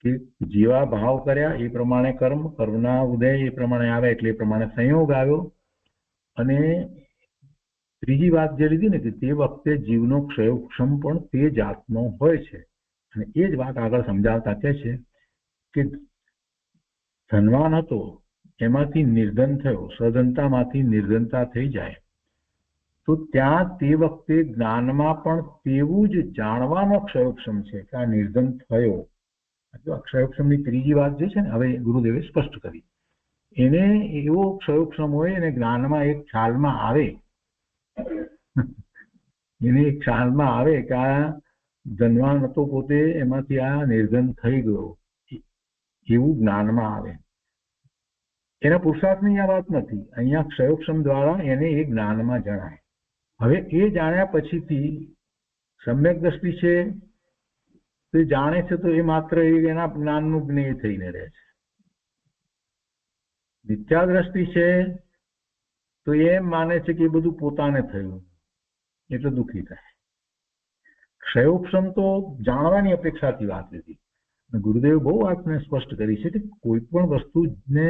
કે જેવા ભાવ કર્યા એ પ્રમાણે કર્મના ઉદય એ પ્રમાણે આવે, એટલે એ પ્રમાણે સંયોગ આવ્યો. અને ત્રીજી વાત જે લીધી ને કે તે વખતે જીવનો ક્ષયોક્ષમ પણ તે જાતનો હોય છે. અને એ જ વાત આગળ સમજાવતા કહે છે કે ધનવાન હતો એમાંથી નિર્ધન થયો, સધનતામાંથી નિર્ધનતા થઈ જાય તો ત્યાં તે વખતે જ્ઞાનમાં પણ તેવું જ જાણવાનો ક્ષયોક્ષમ છે કે આ નિર્ધન થયો. ક્ષયોક્ષમની ત્રીજી વાત જે છે ને, હવે ગુરુદેવે સ્પષ્ટ કરી. એને એવો ક્ષયોક્ષમ હોય અને જ્ઞાનમાં એક ખ્યાલમાં આવે, એને એક ખ્યાલમાં આવે કે આ ધનવાન હતો પોતે, એમાંથી આ નિર્ધન થઈ ગયો, એવું જ્ઞાનમાં આવે. એના પુરુષાર્થની આ વાત નથી, અહીંયા ક્ષયોક્ષમ દ્વારા એને એ જ્ઞાનમાં જણાય. હવે એ જાણ્યા પછીથી સમ્યક દ્રષ્ટિ છે તો એ જાણે છે, તો એ માત્ર એના જ્ઞાનનું જ્ઞેય થઈને રહે છે. મિથ્યા દ્રષ્ટિ છે તો એમ માને છે કે એ બધું પોતાને થયું, એટલે દુઃખી થાય. ક્ષયોક્ષમ તો જાણવાની અપેક્ષાથી વાત લીધી. ગુરુદેવ બહુ વાતને સ્પષ્ટ કરી છે કે કોઈ પણ વસ્તુને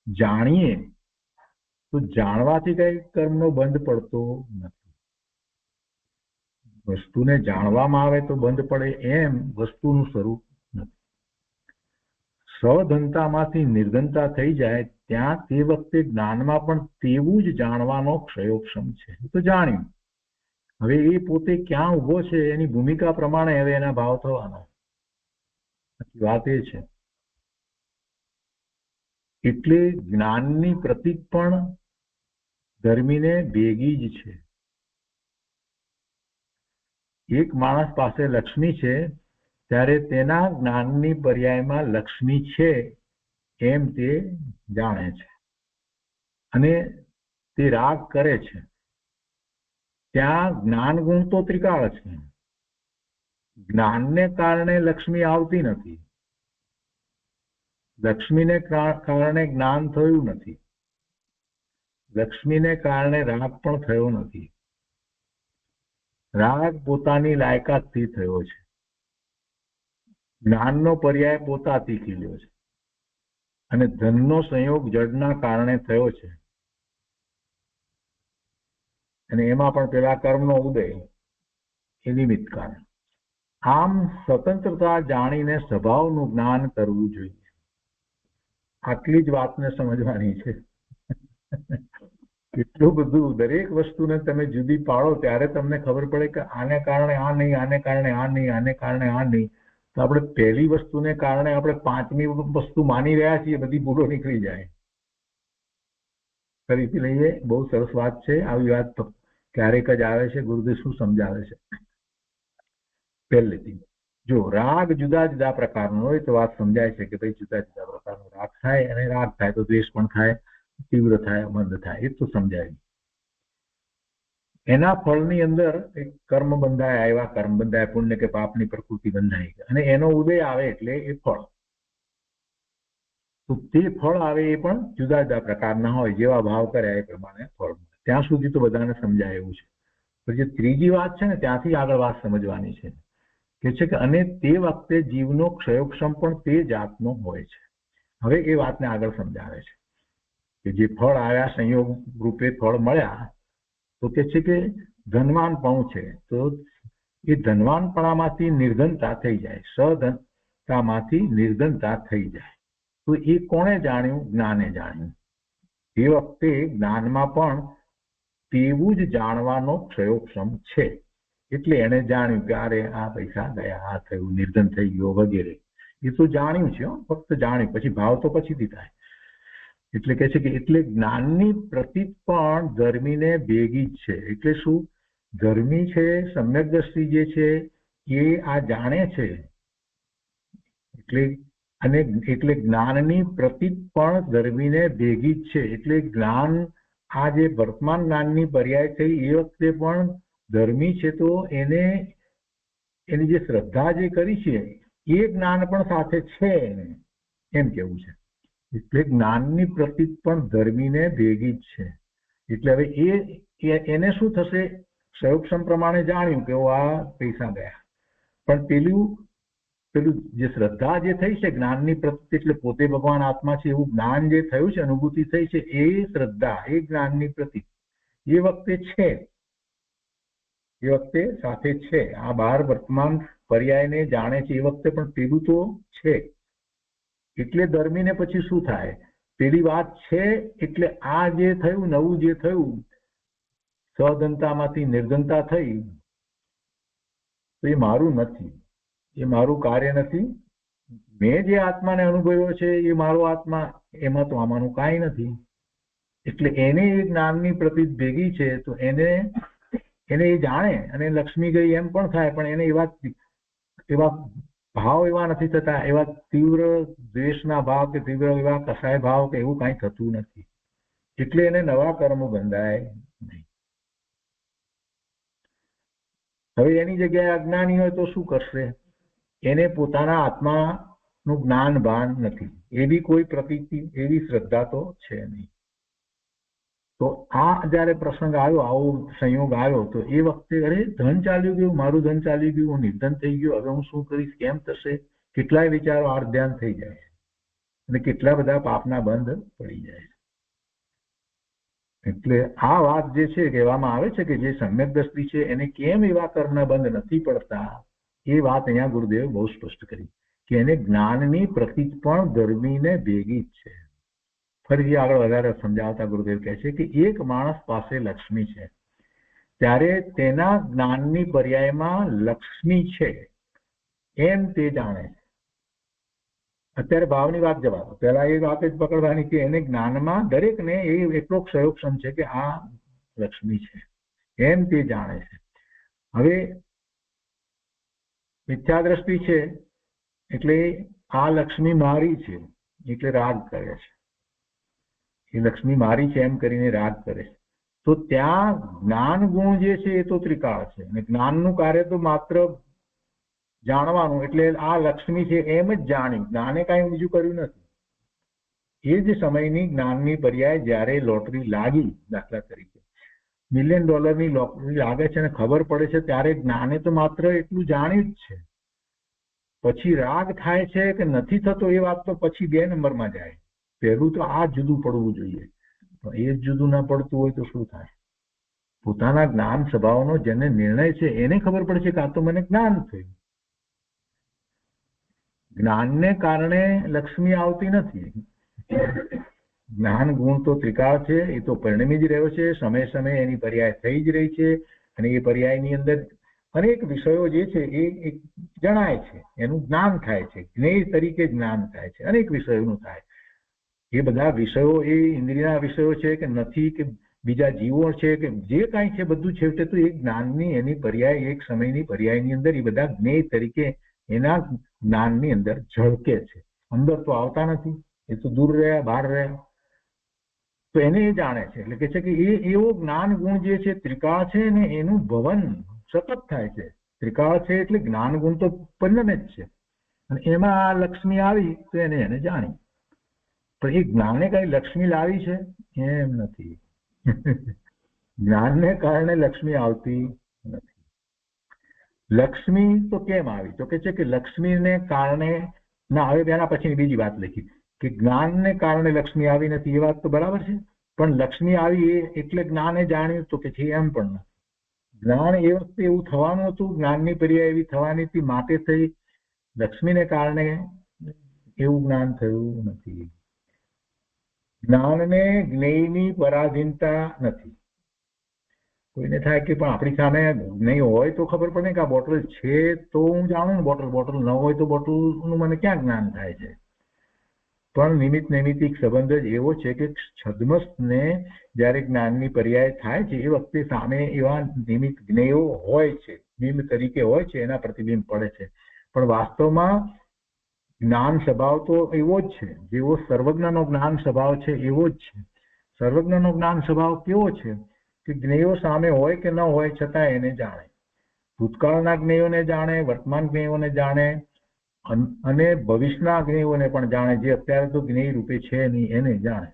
જાણીએ તો જાણવાથી કઈ કર્મનો બંધ પડતો નથી. વસ્તુને જાણવામાં આવે તો બંધ પડે એમ વસ્તુનું સ્વરૂપ નથી. સધનતામાંથી નિર્ધનતા થઈ જાય ત્યાં તે વખતે જ્ઞાનમાં પણ તેવું જ જાણવાનો ક્ષયોક્ષમ છે. તો જાણ્યું. હવે એ પોતે ક્યાં ઉભો છે એની ભૂમિકા પ્રમાણે હવે એના ભાવ થવાનો. વાત એ છે. એટલે જ્ઞાનની પ્રતીક પણ ધર્મીને ભેગી જ છે. એક માણસ પાસે લક્ષ્મી છે ત્યારે તેના જ્ઞાનની પર્યાયમાં લક્ષ્મી છે એમ તે જાણે છે અને તે રાગ કરે છે. ત્યાં જ્ઞાન ગુણ તો ત્રિકાળ છે. જ્ઞાનને કારણે લક્ષ્મી આવતી નથી, લક્ષ્મીને કારણે જ્ઞાન થયું નથી, લક્ષ્મીને કારણે રાગ પણ થયો નથી. રાગ પોતાની લાયકાતથી થયો છે, જ્ઞાનનો પર્યાય પોતાથી ખીલ્યો છે, અને ધનનો સંયોગ જડના કારણે થયો છે. અને એમાં પણ પેલા કર્મનો ઉદય એ નિમિત્ત કારણ. આમ સ્વતંત્રતા જાણીને સ્વભાવનું જ્ઞાન કરવું જોઈએ. આટલી જ વાતને સમજવાની છે. એટલું બધું દરેક વસ્તુને તમે જુદી પાડો ત્યારે તમને ખબર પડે કે આને કારણે આ નહીં, આને કારણે આ નહીં, આને કારણે આ નહીં. તો આપણે પહેલી વસ્તુને કારણે આપણે પાંચમી વસ્તુ માની રહ્યા છીએ, બધી ભૂલો નીકળી જાય. ફરીથી લઈએ, બહુ સરસ વાત છે. આવી વાત ક્યારેક જ આવે છે. ગુરુદેવ શું સમજાવે છે? પહેલેથી જો રાગ જુદા જુદા પ્રકારનો હોય તો વાત સમજાય છે કે ભાઈ જુદા જુદા પ્રકારનો રાગ થાય, અને રાગ થાય તો દ્વેષ પણ થાય, તીવ્ર થાય, મંદ થાય, એ તો સમજાય. એના ફળની અંદર એક કર્મ બંધાય આવ્યા, કર્મ બંધાય, પુણ્ય કે પાપની પ્રકૃતિ બંધાઈ, અને એનો ઉદય આવે એટલે એ ફળ. તો તે ફળ આવે એ પણ જુદા જુદા પ્રકારના હોય, જેવા ભાવ કર્યા એ પ્રમાણે ફળ. ત્યાં સુધી તો બધાને સમજાય એવું છે. પછી ત્રીજી વાત છે ને, ત્યાંથી આગળ વાત સમજવાની છે. કે છે કે અને તે વખતે જીવનો ક્ષયોક્ષમ પણ તે જાતનો હોય છે. હવે એ વાતને આગળ સમજાવે છે કે જે ફળ આવ્યા, સંયોગ રૂપે ફળ મળ્યા, તો કે છે કે ધનવાનપણું છે, તો એ ધનવાનપણામાંથી નિર્ધનતા થઈ જાય, સધનતામાંથી નિર્ધનતા થઈ જાય. તો એ કોણે જાણ્યું? જ્ઞાને જાણ્યું. એ વખતે જ્ઞાનમાં પણ તેવું જ જાણવાનો ક્ષયોક્ષમ છે. એટલે એને જાણ્યું કે અરે આ પૈસા ગયા, આ થયું, નિર્ધન થઈ ગયો વગેરે. એ તો જાણ્યું છે, ફક્ત જાણ્યું. પછી ભાવ તો પછીથી થાય. એટલે કે છે કે એટલે જ્ઞાનની પ્રતીત પણ ધર્મીને ભેગી જ છે. એટલે શું? ધર્મી છે, સમ્યક દ્રષ્ટિ જે છે એ આ જાણે છે. એટલે જ્ઞાનની પ્રતીત પણ ધર્મીને ભેગી જ છે. એટલે જ્ઞાન, આ જે વર્તમાન જ્ઞાનની પર્યાય થઈ એ વખતે પણ ધર્મી છે, તો એની જે શ્રદ્ધા જે કરી છે એ જ્ઞાન પણ સાથે છે, એમ કેવું છે. એટલે જ્ઞાનની પ્રતીત પણ ધર્મીને ભેગી જ છે. એટલે હવે એને શું થશે? ક્ષયોક્ષમ પ્રમાણે જાણ્યું કે આ પૈસા ગયા, પણ પેલું જે શ્રદ્ધા જે થઈ છે જ્ઞાનની પ્રતીત, એટલે પોતે ભગવાન આત્મા છે એવું જ્ઞાન જે થયું છે, અનુભૂતિ થઈ છે, એ શ્રદ્ધા, એ જ્ઞાનની પ્રતીત એ વખતે છે, એ વખતે સાથે છે. આ બહાર વર્તમાન પર્યાયને જાણે છે એ વખતે પણ પેલું તો છે. એટલે ધર્મીને પછી શું થાય? પેલી વાત છે, એટલે આ જે થયું, નવું જે થયું, સધનતામાંથી નિર્ધનતા થઈ, તો એ મારું નથી, એ મારું કાર્ય નથી. મેં જે આત્માને અનુભવ્યો છે એ મારો આત્મા, એમાં તો આમાંનું કાંઈ નથી. એટલે એને એ જ્ઞાનની પ્રતીત ભેગી છે, તો એને એ જાણે. અને લક્ષ્મી ગઈ એમ પણ થાય, પણ એને એવા ભાવ એવા નથી થતા, એવા તીવ્ર દ્વેષના ભાવ કે તીવ્ર એવા કસાય ભાવ કે એવું કાંઈ થતું નથી. એટલે એને નવા કર્મ બંધાય નહીં. હવે એની જગ્યાએ અજ્ઞાની હોય તો શું કરશે? એને પોતાના આત્માનું જ્ઞાન ભાન નથી, એવી કોઈ પ્રતીતિ, એવી શ્રદ્ધા તો છે નહીં. તો આ જયારે પ્રસંગ આવ્યો, આવો સંયોગ આવ્યો, તો એ વખતે અરે ધન ચાલ્યું ગયું, મારું ધન ચાલ્યું ગયું, હું નિર્ધન થઈ ગયો, હવે હું શું કરીશ, કેમ થશે? કેટલાય વિચારો આર્ધ્યાન થઈ જાય છે, અને કેટલા બધા પાપના બંધ પડી જાય છે. એટલે આ વાત જે છે કહેવામાં આવે છે કે જે સમ્યક દ્રષ્ટિ છે એને કેમ એવા કર્મના બંધ નથી પડતા, એ વાત અહીંયા ગુરુદેવ બહુ સ્પષ્ટ કરી કે એને જ્ઞાનની પ્રતીત પણ ધર્મીને ભેગી જ છે. ફરીથી આગળ વધારે સમજાવતા ગુરુદેવ કહે છે કે એક માણસ પાસે લક્ષ્મી છે, ત્યારે તેના જ્ઞાનની પર્યાયમાં લક્ષ્મી છે એમ તે જાણે છે. અત્યારે ભાવની વાત જવા દો, પહેલા એ વાત જ પકડવાની કે એને જ્ઞાનમાં દરેકને એ એટલો ક્ષયોક્ષમ છે કે આ લક્ષ્મી છે એમ તે જાણે છે. હવે મિથ્યા દ્રષ્ટિ છે, એટલે આ લક્ષ્મી મારી છે એટલે રાગ કરે છે, એ લક્ષ્મી મારી છે એમ કરીને રાગ કરે છે. તો ત્યાં જ્ઞાન ગુણ જે છે એ તો ત્રિકાળ છે, અને જ્ઞાનનું કાર્ય તો માત્ર જાણવાનું. એટલે આ લક્ષ્મી છે એમ જ જાણ્યું, જ્ઞાને કાંઈ બીજું કર્યું નથી. એ જ સમયની જ્ઞાનની પર્યાય જ્યારે લોટરી લાગી, દાખલા તરીકે $1 મિલિયન લોટરી લાગે છે અને ખબર પડે છે, ત્યારે જ્ઞાને તો માત્ર એટલું જાણ્યું જ છે. પછી રાગ થાય છે કે નથી થતો એ વાત તો પછી 2 નંબરમાં જાય. પહેલું તો આ જુદું પડવું જોઈએ, પણ એ જ જુદું ના પડતું હોય તો શું થાય? પોતાના જ્ઞાન સ્વભાવનો જેને નિર્ણય છે એને ખબર પડે છે કે આ તો મને જ્ઞાન થયું. જ્ઞાનને કારણે લક્ષ્મી આવતી નથી. જ્ઞાન ગુણ તો ત્રિકાળ છે, એ તો પરિણમી જ રહ્યો છે, સમય સમયે એની પર્યાય થઈ જ રહી છે, અને એ પર્યાયની અંદર અનેક વિષયો જે છે એ જણાય છે, એનું જ્ઞાન થાય છે, જ્ઞેય તરીકે જ્ઞાન થાય છે, અનેક વિષયોનું થાય. એ બધા વિષયો એ ઇન્દ્રિયના વિષયો છે કે નથી, કે બીજા જીવો છે કે જે કાંઈ છે બધું છેવટે તો એક જ્ઞાનની એની પર્યાય એક સમયની પર્યાયની અંદર એ બધા જ્ઞેય તરીકે એના જ્ઞાનની અંદર ઝળકે છે, અંદર તો આવતા નથી, એ તો દૂર રહ્યા, બહાર રહ્યા, તો એને એ જાણે છે. એટલે કે છે કે એ એવો જ્ઞાન ગુણ જે છે ત્રિકાળ છે ને એનું ભવન સતત થાય છે. ત્રિકાળ છે એટલે જ્ઞાન ગુણ તો પરિણમે જ છે, અને એમાં આ લક્ષ્મી આવી તો એને જાણી. પણ એ જ્ઞાને કઈ લક્ષ્મી લાવી છે એમ નથી. જ્ઞાનને કારણે લક્ષ્મી આવતી નથી. લક્ષ્મી તો કેમ આવી? તો કે છે કે લક્ષ્મીને કારણે ના, હવે એના પછીની બીજી વાત લખી કે જ્ઞાનને કારણે લક્ષ્મી આવી નથી. એ વાત તો બરાબર છે, પણ લક્ષ્મી આવી એટલે જ્ઞાને જાણ્યું તો કે છે એમ પણ નથી. જ્ઞાન એ વખતે એવું થવાનું હતું, જ્ઞાનની પર્યાય એવી થવાની હતી, માટે થઈ. લક્ષ્મીને કારણે એવું જ્ઞાન થયું નથી. જ્ઞાનને જ્ઞેયની પરાધીનતા નથી. કોઈને થાય કે પણ આપણી સામે નહીં હોય તો ખબર પડે કે આ બોટલ છે તો હું જાણું ને, બોટલ ન હોય તો બોટલનું મને ક્યાં જ્ઞાન થાય છે? પણ નિમિત્ત નૈમિત્તિક સંબંધ જ એવો છે કે છદ્મસને જ્યારે જ્ઞાનની પર્યાય થાય છે એ વખતે સામે એવા નિમિત્ત જ્ઞેયો હોય છે, બિંબ તરીકે હોય છે, એના પ્રતિબિંબ પડે છે. પણ વાસ્તવમાં જ્ઞાન સ્વભાવ તો એવો જ છે, જેવો સર્વજ્ઞનો જ્ઞાન સ્વભાવ છે એવો જ છે. સર્વજ્ઞનો જ્ઞાન સ્વભાવ કેવો છે કે જ્ઞેયો સામે હોય કે ન હોય છતાં એને જાણે. ભૂતકાળના જ્ઞેયોને જાણે, વર્તમાન જ્ઞેયોને જાણે, અને ભવિષ્યના જ્ઞેયોને પણ જાણે, જે અત્યારે તો જ્ઞેય રૂપે છે નહીં એને જાણે.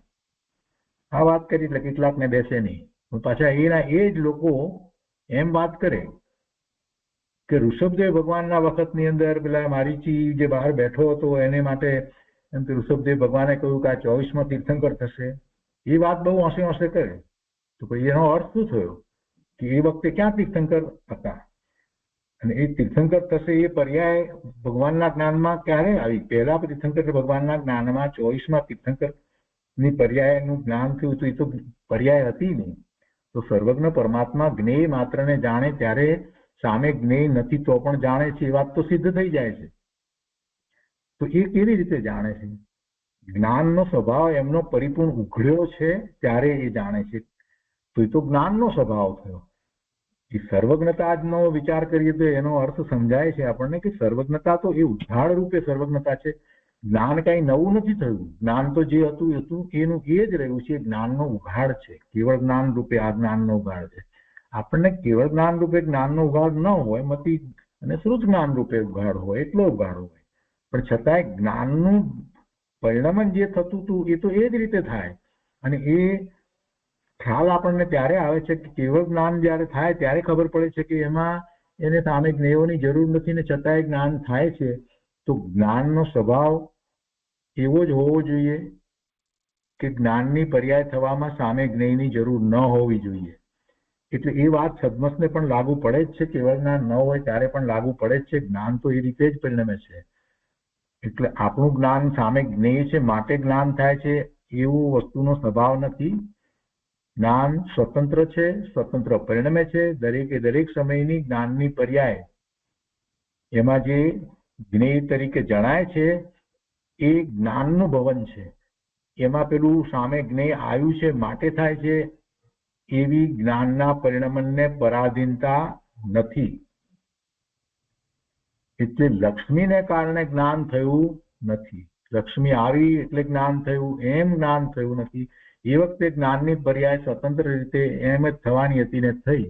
આ વાત કરી એટલે કેટલાકને બેસે નહીં. પાછા એના એ જ લોકો એમ વાત કરે કે ઋષભદેવ ભગવાનના વખતની અંદર પેલા મારીચી જે બહાર બેઠો હતો એને માટે એમ કે ઋષભદેવ ભગવાને કહ્યું કે આ 24માં તીર્થંકર થશે. એ વાત બહુ હોંશે હોંશે કરે. તો પછી એનો અર્થ શું થયો કે એ વખતે ક્યાં તીર્થંકર હતા? અને એ તીર્થંકર થશે એ પર્યાય ભગવાનના જ્ઞાનમાં ક્યારે આવી? પહેલા તીર્થંકર ભગવાનના જ્ઞાનમાં 24માં તીર્થંકરની પર્યાયનું જ્ઞાન થયું હતું. એ તો પર્યાય હતી નહીં. તો સર્વજ્ઞ પરમાત્મા જ્ઞેય માત્રને જાણે ત્યારે સામે જ્ઞેય નથી તો પણ જાણે છે, એ વાત તો સિદ્ધ થઈ જાય છે. તો એ કેવી રીતે જાણે છે? જ્ઞાનનો સ્વભાવ એમનો પરિપૂર્ણ ઉઘડ્યો છે ત્યારે એ જાણે છે. તો એ તો જ્ઞાનનો સ્વભાવ થયો. એ સર્વજ્ઞતાનો વિચાર કરીએ તો એનો અર્થ સમજાય છે આપણને કે સર્વજ્ઞતા તો એ ઉઘાડ રૂપે સર્વજ્ઞતા છે. જ્ઞાન કઈ નવું નથી થયું. જ્ઞાન તો જે હતું એનું એ જ રહ્યું છે. જ્ઞાનનો ઉઘાડ છે. કેવળ જ્ઞાન રૂપે આ જ્ઞાનનો ઉઘાડ છે. આપણને કેવળ જ્ઞાન રૂપે જ્ઞાનનો ઉઘાડ ન હોય, મતિ અને શ્રુત જ્ઞાન રૂપે ઉઘાડ હોય, એટલો ઉઘાડ હોય, પણ છતાંય જ્ઞાનનું પરિણમન જે થતું હતું એ તો એ જ રીતે થાય. અને એ ખ્યાલ આપણને ત્યારે આવે છે કે કેવળ જ્ઞાન જ્યારે થાય ત્યારે ખબર પડે છે કે એમાં એને સામે જ્ઞેયોની જરૂર નથી ને છતાંય જ્ઞાન થાય છે. તો જ્ઞાનનો સ્વભાવ એવો જ હોવો જોઈએ કે જ્ઞાનની પર્યાય થવામાં સામે જ્ઞેયની જરૂર ન હોવી જોઈએ. એટલે એ વાત છદ્મસને પણ લાગુ પડે જ છે. કેવળ જ્ઞાન ન હોય ત્યારે પણ લાગુ પડે જ છે. જ્ઞાન તો એ રીતે જ પરિણમે છે. એટલે આપણું જ્ઞાન સામે જ્ઞેય છે માટે જ્ઞાન થાય છે એવું વસ્તુનો સ્વભાવ નથી. જ્ઞાન સ્વતંત્ર છે, સ્વતંત્ર પરિણમે છે. દરેકે દરેક સમયની જ્ઞાનની પર્યાય એમાં જે જ્ઞેય તરીકે જણાય છે એ જ્ઞાનનું ભવન છે. એમાં પેલું સામે જ્ઞેય આવ્યું છે માટે થાય છે એવી જ્ઞાનના પરિણમનને પરાધીનતા નથી. એટલે લક્ષ્મીને કારણે જ્ઞાન થયું નથી. લક્ષ્મી આવી એટલે જ્ઞાન થયું એમ જ્ઞાન થયું નથી. એ વખતે જ્ઞાનની પર્યાય સ્વતંત્ર રીતે એમ જ થવાની હતી ને થઈ.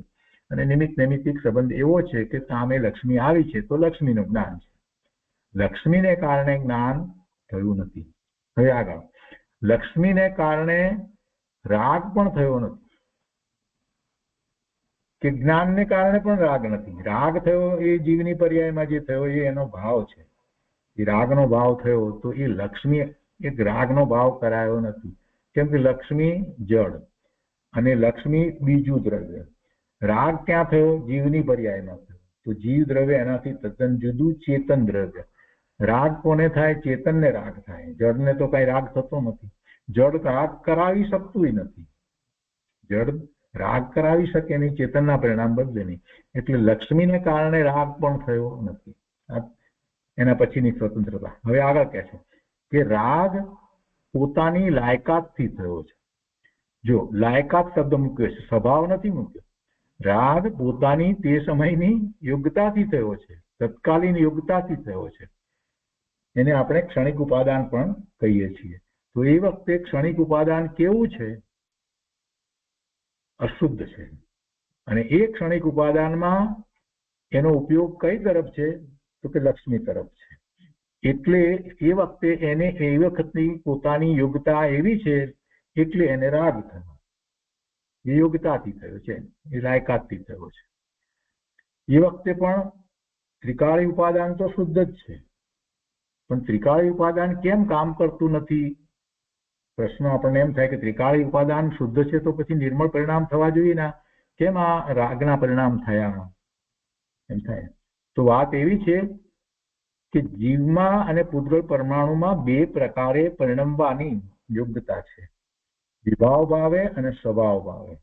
અને નિમિત્ત નૈમિત્તિક સંબંધ એવો છે કે સામે લક્ષ્મી આવી છે તો લક્ષ્મીનું જ્ઞાન છે. લક્ષ્મીને કારણે જ્ઞાન થયું નથી. હવે આગળ, લક્ષ્મીને કારણે રાગ પણ થયો નથી કે જ્ઞાનને કારણે પણ રાગ નથી. રાગ થયો એ જીવની પર્યાયમાં જે થયો એ એનો ભાવ છે. એ રાગનો ભાવ થયો તો એ લક્ષ્મી એક રાગનો ભાવ કરાયો નથી. કેમ કે લક્ષ્મી જળ અને લક્ષ્મી બીજું દ્રવ્ય. રાગ ક્યાં થયો? જીવની પર્યાયમાં થયો. તો જીવ દ્રવ્ય એનાથી તદ્દન જુદું ચેતન દ્રવ્ય. રાગ કોને થાય? ચેતનને રાગ થાય. જળને તો કઈ રાગ થતો નથી. જળ રાગ કરાવી શકતું નથી. જળ રાગ કરાવી શકે નહીં, ચેતનના પરિણામ બદલે નહીં. એટલે લક્ષ્મીને કારણે રાગ પણ થયો નથી. એના પછીની સ્વતંત્રતા. હવે આગળ કહે છે કે રાગ પોતાની લાયકાતથી થયો છે. જો લાયકાત શબ્દ મૂક્યો છે, સ્વભાવ નથી મૂક્યો. રાગ પોતાની તે સમયની યોગ્યતાથી થયો છે, તત્કાલીન યોગ્યતાથી થયો છે. એને આપણે ક્ષણિક ઉપાદાન પણ કહીએ છીએ. તો એ વખતે ક્ષણિક ઉપાદાન કેવું છે? અશુદ્ધ છે. અને એ ક્ષણિક ઉપાદાનમાં એનો ઉપયોગ કઈ તરફ છે? તો કે લક્ષ્મી તરફ છે. એટલે એ વખતે એને એ વખતની પોતાની યોગ્યતા એવી છે એટલે એને રાગ થયો. એ યોગ્યતાથી થયો છે, એ લાયકાતથી થયો છે. એ વખતે પણ ત્રિકાળી ઉપાદાન તો શુદ્ધ જ છે, પણ ત્રિકાળી ઉપાદાન કેમ કામ કરતું નથી? પ્રશ્ન આપણને એમ થાય કે ત્રિકાળી ઉપાદાન શુદ્ધ છે તો પછી નિર્મળ પરિણામ થવા જોઈએ ના, કેમ આ રાગના પરિણામ થયા? એમ થાય તો વાત એવી છે કે જીવમાં અને પૂતગળ પરમાણુમાં બે પ્રકારે પરિણમવાની યોગ્યતા છે, વિભાવ ભાવે અને સ્વભાવ ભાવે.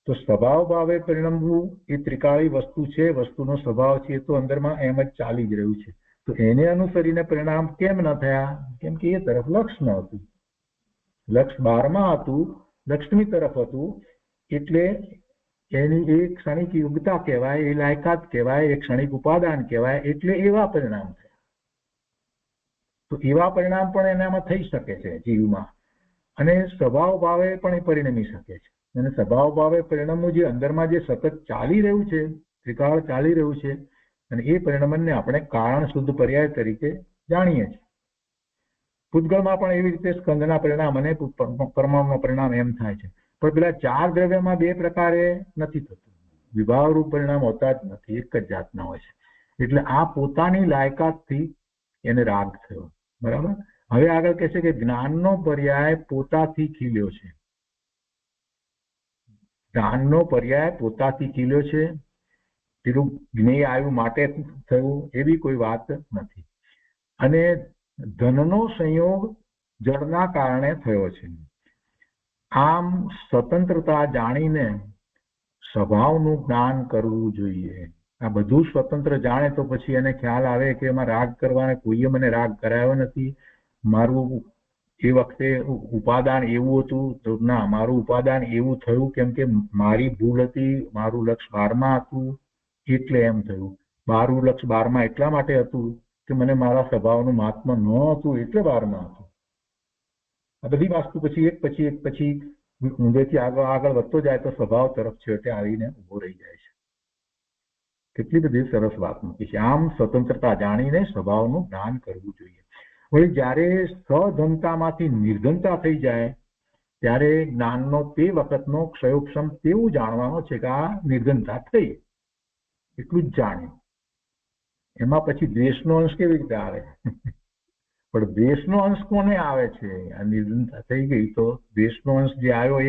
તો સ્વભાવ ભાવે પરિણમવું એ ત્રિકાળી વસ્તુ છે, વસ્તુનો સ્વભાવ છે, તો અંદરમાં એમ જ ચાલી જ રહ્યું છે. તો એને અનુસરીને પરિણામ કેમ ન થયા? કેમ કે એ તરફ લક્ષ ન હતું. લક્ષ બહારમાં હતું, લક્ષ્મી તરફ હતું, એટલે એની એ ક્ષણિક યોગ્યતા કહેવાય, એ લાયકાત કહેવાય, એ ક્ષણિક ઉપાદાન કહેવાય. એટલે એવા પરિણામ થયા. તો એવા પરિણામ પણ એનામાં થઈ શકે છે જીવમાં, અને સ્વભાવ ભાવે પણ એ પરિણમી શકે છે. અને સ્વભાવ ભાવે પરિણામનું જે અંદરમાં જે સતત ચાલી રહ્યું છે, ત્રિકાળ ચાલી રહ્યું છે, અને એ પરિણમને આપણે કારણ શુદ્ધ પર્યાય તરીકે જાણીએ છીએ. પૂતગળમાં પણ એવી રીતે સ્કંદના પરિણામ અને પરમાણુના પરિણામ એમ થાય છે. પણ પેલા ચાર દ્રવ્યમાં બે પ્રકારે નથી થતું. વિભાવ રૂપ પરિણામ હોતા જ નથી, એક જ જાતના હોય છે. એટલે આ પોતાની લાયકાતથી એને રાગ થયો. બરાબર. હવે આગળ કહે છે કે જ્ઞાનનો પર્યાય પોતાથી ખીલ્યો છે. જ્ઞાનનો પર્યાય પોતાથી ખીલ્યો છે, પેલું જ્ઞેય આવ્યું માટે થયું એવી કોઈ વાત નથી. અને ધનનો સંયોગ જળના કારણે થયો છે. આમ સ્વતંત્રતા જાણીને સ્વભાવનું જ્ઞાન કરવું જોઈએ. આ બધું સ્વતંત્ર જાણે તો પછી એને ખ્યાલ આવે કે એમાં રાગ કરવાને કોઈએ મને રાગ કરાયો નથી, મારું એ વખતે ઉપાદાન એવું હતું તો ના, મારું ઉપાદાન એવું થયું કેમ કે મારી ભૂલ હતી, મારું લક્ષ 12માં હતું એટલે એમ થયું. મારું લક્ષ 12માં એટલા માટે હતું કે મને મારા સ્વભાવનું મહાત્મ ન હતું એટલે 12માં હતું. આ બધી વસ્તુ પછી એક પછી ઊંધેથી આગળ વધતો જાય તો સ્વભાવ તરફ છેવટે આવીને ઉભો રહી જાય છે. કેટલી બધી સરસ વાત મૂકી છે. આમ સ્વતંત્રતા જાણીને સ્વભાવનું જ્ઞાન કરવું જોઈએ. વળી જ્યારે સધનતામાંથી નિર્ધનતા થઈ જાય ત્યારે જ્ઞાનનો તે વખતનો ક્ષયોક્ષમ તેવું જાણવાનો છે કે આ નિર્ધનતા થઈ, એટલું જ જાણ્યું. એમાં પછી દ્વેષનો અંશ કેવી રીતે આવે? પણ દ્વેષનો અંશ કોને આવે છે? આ નિર્ધનતા થઈ ગઈ તો દ્વેષનો અંશ જે આવ્યો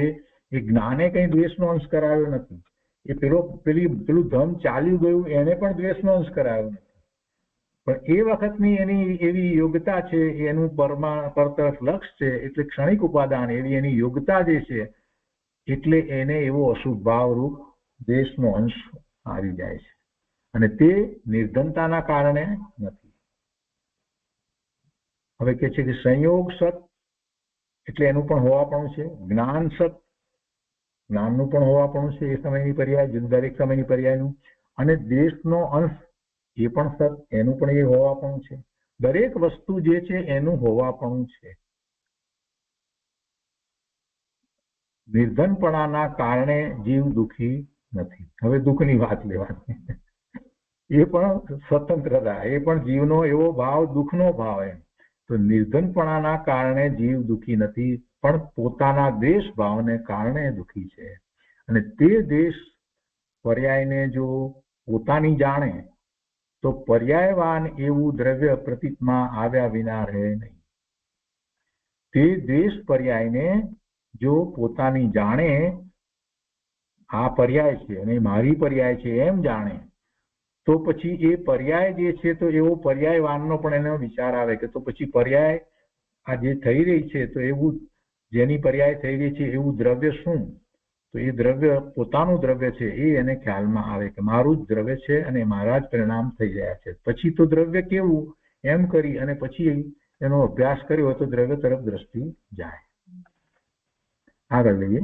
એ જ્ઞાને કઈ દ્વેષનો અંશ કરાવ્યો નથી. એ પેલું ધમ ચાલ્યું ગયું એને પણ દ્વેષનો અંશ કરાવ્યો નથી. પણ એ વખતની એની એવી યોગ્યતા છે, એનું પર તરફ લક્ષ છે, એટલે ક્ષણિક ઉપાદાન એવી એની યોગ્યતા જે છે એટલે એને એવો અશુભ ભાવરૂપ દ્વેષનો અંશ આવી જાય છે. અને તે નિર્ધનતાના કારણે નથી. હવે કે છે કે સંયોગ સત એટલે એનું પણ હોવાપણું છે, જ્ઞાન સત જ્ઞાનનું પણ હોવાપણું છે, એ સમયની પર્યાય દરેક સમયની પર્યાયનું. અને દેશનો અંશ એ પણ સત, એનું પણ એ હોવાપણું છે. દરેક વસ્તુ જે છે એનું હોવાપણું છે. નિર્ધનપણાના કારણે જીવ દુઃખી નથી. હવે દુઃખની વાત લેવાની, એ પણ સ્વતંત્રતા, એ પણ જીવનો એવો ભાવ દુઃખનો ભાવ. એમ તો નિર્ધનપણાના કારણે જીવ દુઃખી નથી, પણ પોતાના દેશ ભાવને કારણે દુઃખી છે. અને તે દેશ પર્યાયને જો પોતાની જાણે તો પર્યાયવાન એવું દ્રવ્ય પ્રતીતમાં આવ્યા વિના રહે નહીં. તે દેશ પર્યાયને જો પોતાની જાણે, આ પર્યાય છે અને મારી પર્યાય છે એમ જાણે, તો પછી એ પર્યાય જે છે તો એવો પર્યાયવાનનો પણ એનો વિચાર આવે કે તો પછી પર્યાય આ જે થઈ રહી છે તો એવું જેની પર્યાય થઈ રહી છે એવું દ્રવ્ય શું? તો એ દ્રવ્ય પોતાનું દ્રવ્ય છે એ એને ખ્યાલમાં આવે કે મારું જ દ્રવ્ય છે અને મારા જ પરિણામ થઈ રહ્યા છે. પછી તો દ્રવ્ય કેવું એમ કરી અને પછી એનો અભ્યાસ કર્યો તો દ્રવ્ય તરફ દ્રષ્ટિ જાય. આગળ લઈએ.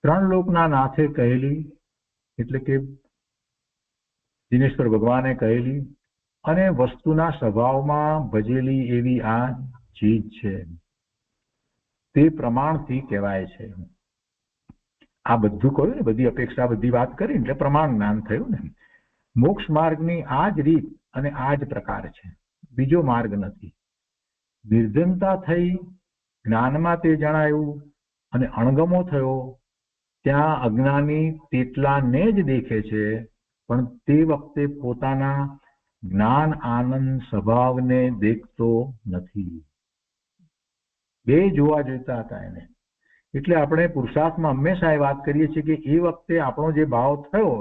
ત્રણ લોકના નાથે કહેલી એટલે કે દિનેશ્વર ભગવાને કહેલી અને વસ્તુના સ્વભાવમાં ભજેલી એવી આ ચીજ છે તે પ્રમાણથી કહેવાય છે. આ બધું કહ્યું ને, બધી અપેક્ષા બધી વાત કરી એટલે પ્રમાણ જ્ઞાન થયું ને. મોક્ષ માર્ગની આ જ રીત અને આ જ પ્રકાર છે, બીજો માર્ગ નથી. નિર્ધનતા થઈ જ્ઞાનમાં તે જણાયું અને અણગમો થયો ત્યાં અજ્ઞાની તેટલાને જ દેખે છે, પણ તે વખતે પોતાના જ્ઞાન આનંદ સ્વભાવને દેખતો નથી. બે જોવા જોઈતા હતા એને. એટલે આપણે પુરુષાર્થમાં હંમેશા એ વાત કરીએ છીએ કે એ વખતે આપણો જે ભાવ થયો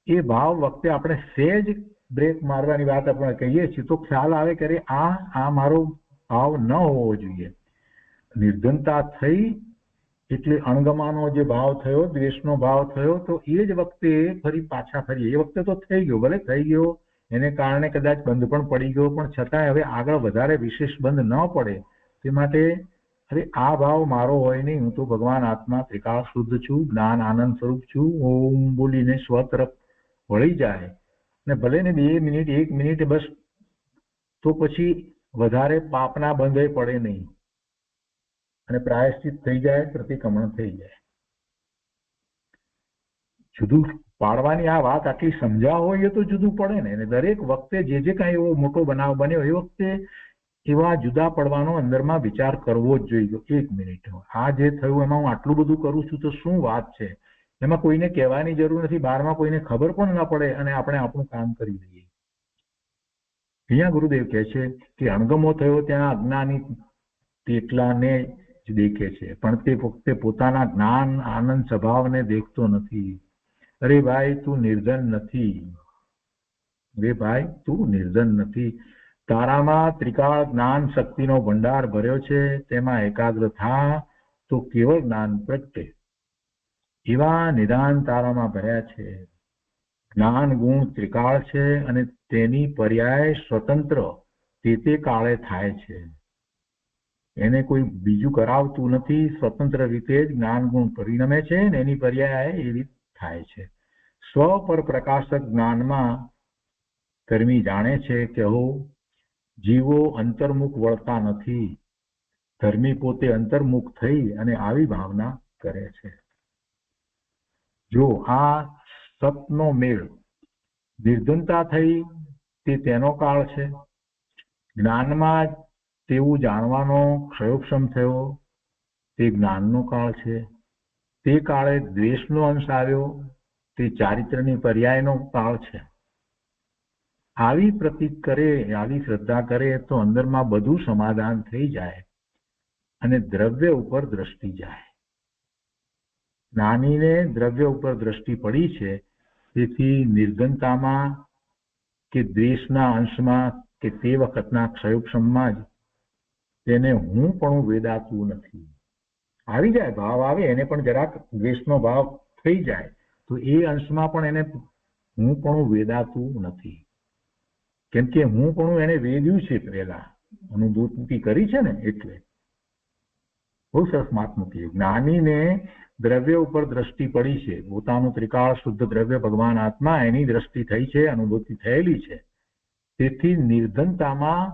એ ભાવ વખતે આપણે સહેજ બ્રેક મારવાની વાત આપણે કહીએ છીએ તો ખ્યાલ આવે કે આ મારો ભાવ ન હોવો જોઈએ. નિર્ધનતા થઈ એટલે અણગમાનો જે ભાવ થયો, દ્વેષનો ભાવ થયો, તો એ જ વખતે ફરી પાછા ફરીએ. એ વખતે તો થઈ ગયો, ભલે થઈ ગયો, એને કારણે કદાચ બંધ પણ પડી ગયો, પણ છતાંય હવે આગળ વધારે વિશેષ બંધ ન પડે તે માટે અરે આ ભાવ મારો હોય નહીં, હું તો ભગવાન આત્મા ત્રિકાળ શુદ્ધ છું, જ્ઞાન આનંદ સ્વરૂપ છું, ઓમ બોલીને સ્વ તરફ વળી જાય ને ભલે ને 2 મિનિટ 1 મિનિટ બસ, તો પછી વધારે પાપના બંધે પડે નહીં અને પ્રાયશ્ચિત થઈ જાય, પ્રતિક્રમણ થઈ જાય. જુદું પાડવાની આ વાત આટલી સમજાવ હોય તો જુદું પડે ને. અને દરેક વખતે જે કાંઈ એવો મોટો બનાવ બન્યો એ વખતે એવા જુદા પડવાનો અંદરમાં વિચાર કરવો જ જોઈએ. 1 મિનિટ, આ જે થયું એમાં હું આટલું બધું કરું છું તો શું વાત છે, એમાં કોઈને કહેવાની જરૂર નથી, બહારમાં કોઈને ખબર પણ ન પડે અને આપણે આપણું કામ કરી લઈએ. અહીંયા ગુરુદેવ કહે છે કે અણગમો થયો ત્યાં અજ્ઞાની તેટલાને જ દેખે છે, પણ તે વખતે પોતાના જ્ઞાન આનંદ સ્વભાવને દેખતો નથી. અરે ભાઈ તું નિર્ધન નથી, રે ભાઈ તું નિર્ધન નથી. તારામાં ત્રિકાળ જ્ઞાન શક્તિનો ભંડાર ભર્યો છે, તેમાં એકાગ્ર થા તો કેવળ જ્ઞાન પ્રગટે. એવા નિદાન તારામાં ભર્યા છે. જ્ઞાન ગુણ ત્રિકાળ છે અને તેની પર્યાય સ્વતંત્ર તે કાળે થાય છે. એને કોઈ બીજું કરાવતું નથી, સ્વતંત્ર રીતે જ જ્ઞાન ગુણ પરિણમે છે અને એની પર્યાય એવી થાય છે. સ્વ પર પ્રકાશક જ્ઞાનમાં કર્મી જાણે છે કે હો જીવો અંતર્મુખ વળતા નથી, ધર્મી પોતે અંતર્મુખ થઈ અને આવી ભાવના કરે છે. જો આ સતનો મેળ, નિર્ધનતા થઈ તે તેનો કાળ છે, જ્ઞાનમાં તેવું જાણવાનો ક્ષયોક્ષમ થયો તે જ્ઞાનનો કાળ છે, તે કાળે દ્વેષનો અંશ આવ્યો તે ચારિત્રની પર્યાયનો કાળ છે. આવી પ્રતીક કરે, આવી શ્રદ્ધા કરે તો અંદરમાં બધું સમાધાન થઈ જાય અને દ્રવ્ય ઉપર દ્રષ્ટિ જાય. જ્ઞાનીને દ્રવ્ય ઉપર દ્રષ્ટિ પડી છે, તેથી નિર્ધનતામાં કે દ્વેષના અંશમાં કે તે વખતના ક્ષયોક્ષમમાં જ તેને હું પણ વેદાતું નથી. આવી જાય, ભાવ આવે, એને પણ જરાક દ્વેષનો ભાવ થઈ જાય તો એ અંશમાં પણ એને હું પણ વેદાતું નથી. કેમ કે હું પણ એને વેદ્યું છે, પહેલા અનુભૂતિ કરી છે ને, એટલે બહુ સરસ મહાત્મા. જ્ઞાનીને દ્રવ્ય ઉપર દ્રષ્ટિ પડી છે, પોતાનું ત્રિકાળ શુદ્ધ દ્રવ્ય ભગવાન આત્મા એની દ્રષ્ટિ થઈ છે, અનુભૂતિ થયેલી છે. તેથી નિર્ધનતામાં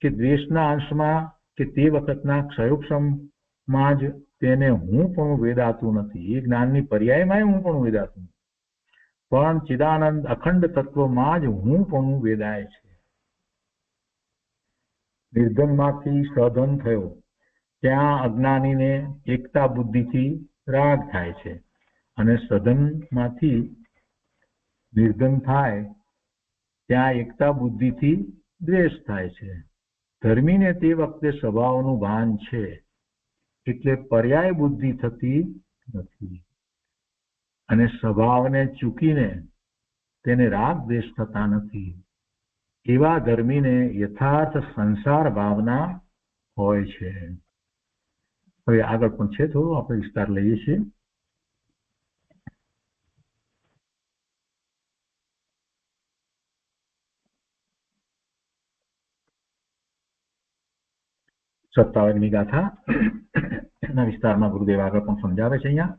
કે દ્વેષના અંશમાં કે તે વખતના ક્ષયોક્ષમમાં જ તેને હું પણ વેદાતું નથી. એ જ્ઞાનની પર્યાયમાં હું પણ વેદાતું, પણ ચિદાનંદ અખંડ તત્વમાં જ હું પણ વેદાય છે. નિર્ધનમાંથી સધન થયો ત્યાં અજ્ઞાનીને એકતા બુદ્ધિથી રાગ થાય છે અને સધનમાંથી નિર્ધન થાય ત્યાં એકતા બુદ્ધિથી દ્વેષ થાય છે. ધર્મીને તે વખતે સ્વભાવનું ભાન છે, એટલે પર્યાય બુદ્ધિ થતી નથી અને સ્વભાવને ચૂકીને તેને રાગ દ્વેષ થતા નથી. એવા ધર્મીને યથાર્થ સંસાર ભાવના હોય છે. હવે આગળ પણ છે, થોડો આપણે વિસ્તાર લઈએ છીએ. સત્તાવનમી ગાથા ના વિસ્તારમાં ગુરુદેવ આગળ પણ સમજાવે છે. અહીંયા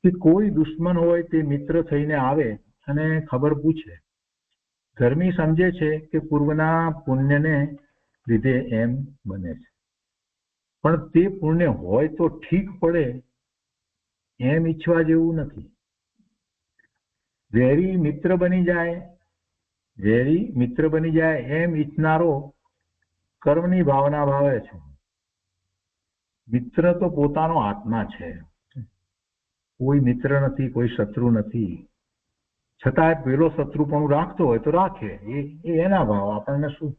કે કોઈ દુશ્મન હોય તે મિત્ર થઈને આવે અને ખબર પૂછે. ધર્મી સમજે છે કે પૂર્વના પુણ્યને લીધે એમ બને છે, પણ તે પુણ્ય હોય તો ઠીક પડે એમ ઈચ્છવા જેવું નથી. વેરી મિત્ર બની જાય એમ ઈચ્છનારો કર્મની ભાવના ભાવે છે. મિત્ર તો પોતાનો આત્મા છે, કોઈ મિત્ર નથી, કોઈ શત્રુ નથી. છતાં પેલો શત્રુ પણ રાખતો હોય તો રાખે, એ એના ભાવ. આપણને શું?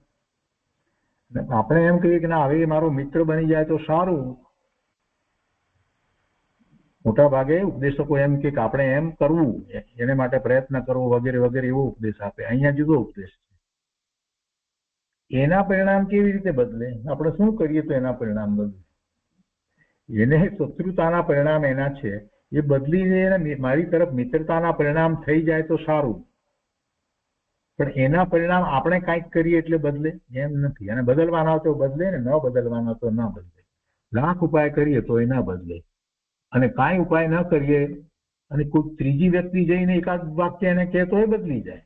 આપણે એમ કહીએ કે ના હવે મારો મિત્ર બની જાય તો સારું. મોટા ભાગે ઉપદેશકો એમ કે આપણે એમ કરવું, એને માટે પ્રયત્ન કરવો વગેરે વગેરે એવો ઉપદેશ આપે. અહીંયા જુદો ઉપદેશ છે. એના પરિણામ કેવી રીતે બદલે? આપણે શું કરીએ તો એના પરિણામ બદલે? એને શત્રુતાના પરિણામ એના છે, એ બદલીને મારી તરફ મિત્રતાના પરિણામ થઈ જાય તો સારું. પણ એના પરિણામ આપણે કાંઈક કરીએ એટલે બદલે એમ નથી. અને બદલવાના તો બદલે ને, ન બદલવાના તો ના બદલે. લાખ ઉપાય કરીએ તો એ ના બદલે, અને કાંઈ ઉપાય ન કરીએ અને કોઈ ત્રીજી વ્યક્તિ જઈને એકાદ વાક્ય એને કહે તો એ બદલી જાય.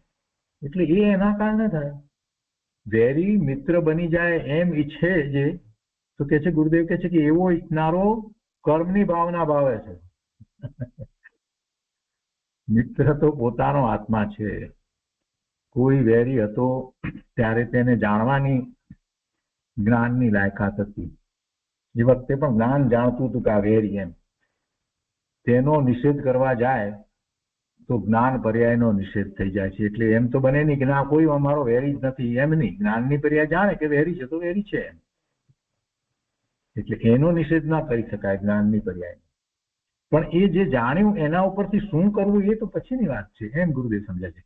એટલે એ એના કારણે થાય. વેરી મિત્ર બની જાય એમ ઈચ્છે જે, તો કે છે ગુરુદેવ કે છે કે એવો ઈચ્છનારો કર્મની ભાવના ભાવે છે. મિત્ર તો પોતાનો આત્મા છે. કોઈ વેરી હતો ત્યારે તેને જાણવાની જ્ઞાનની લાયકાત હતી. એ વખતે પણ જ્ઞાન જાણતું હતું કે આ વેરી એમ. તેનો નિષેધ કરવા જાય તો જ્ઞાન પર્યાયનો નિષેધ થઈ જાય છે. એટલે એમ તો બને નહીં કે ના કોઈ અમારો વેરી જ નથી, એમ નહીં. જ્ઞાનની પર્યાય જાણે કે વેરી છે તો વેરી છે એમ. એટલે એનો નિષેધ ના કરી શકાય જ્ઞાનની પર્યાય. પણ એ જે જાણ્યું એના ઉપરથી શું કરવું એ તો પછીની વાત છે, એમ ગુરુદેવ સમજાય છે.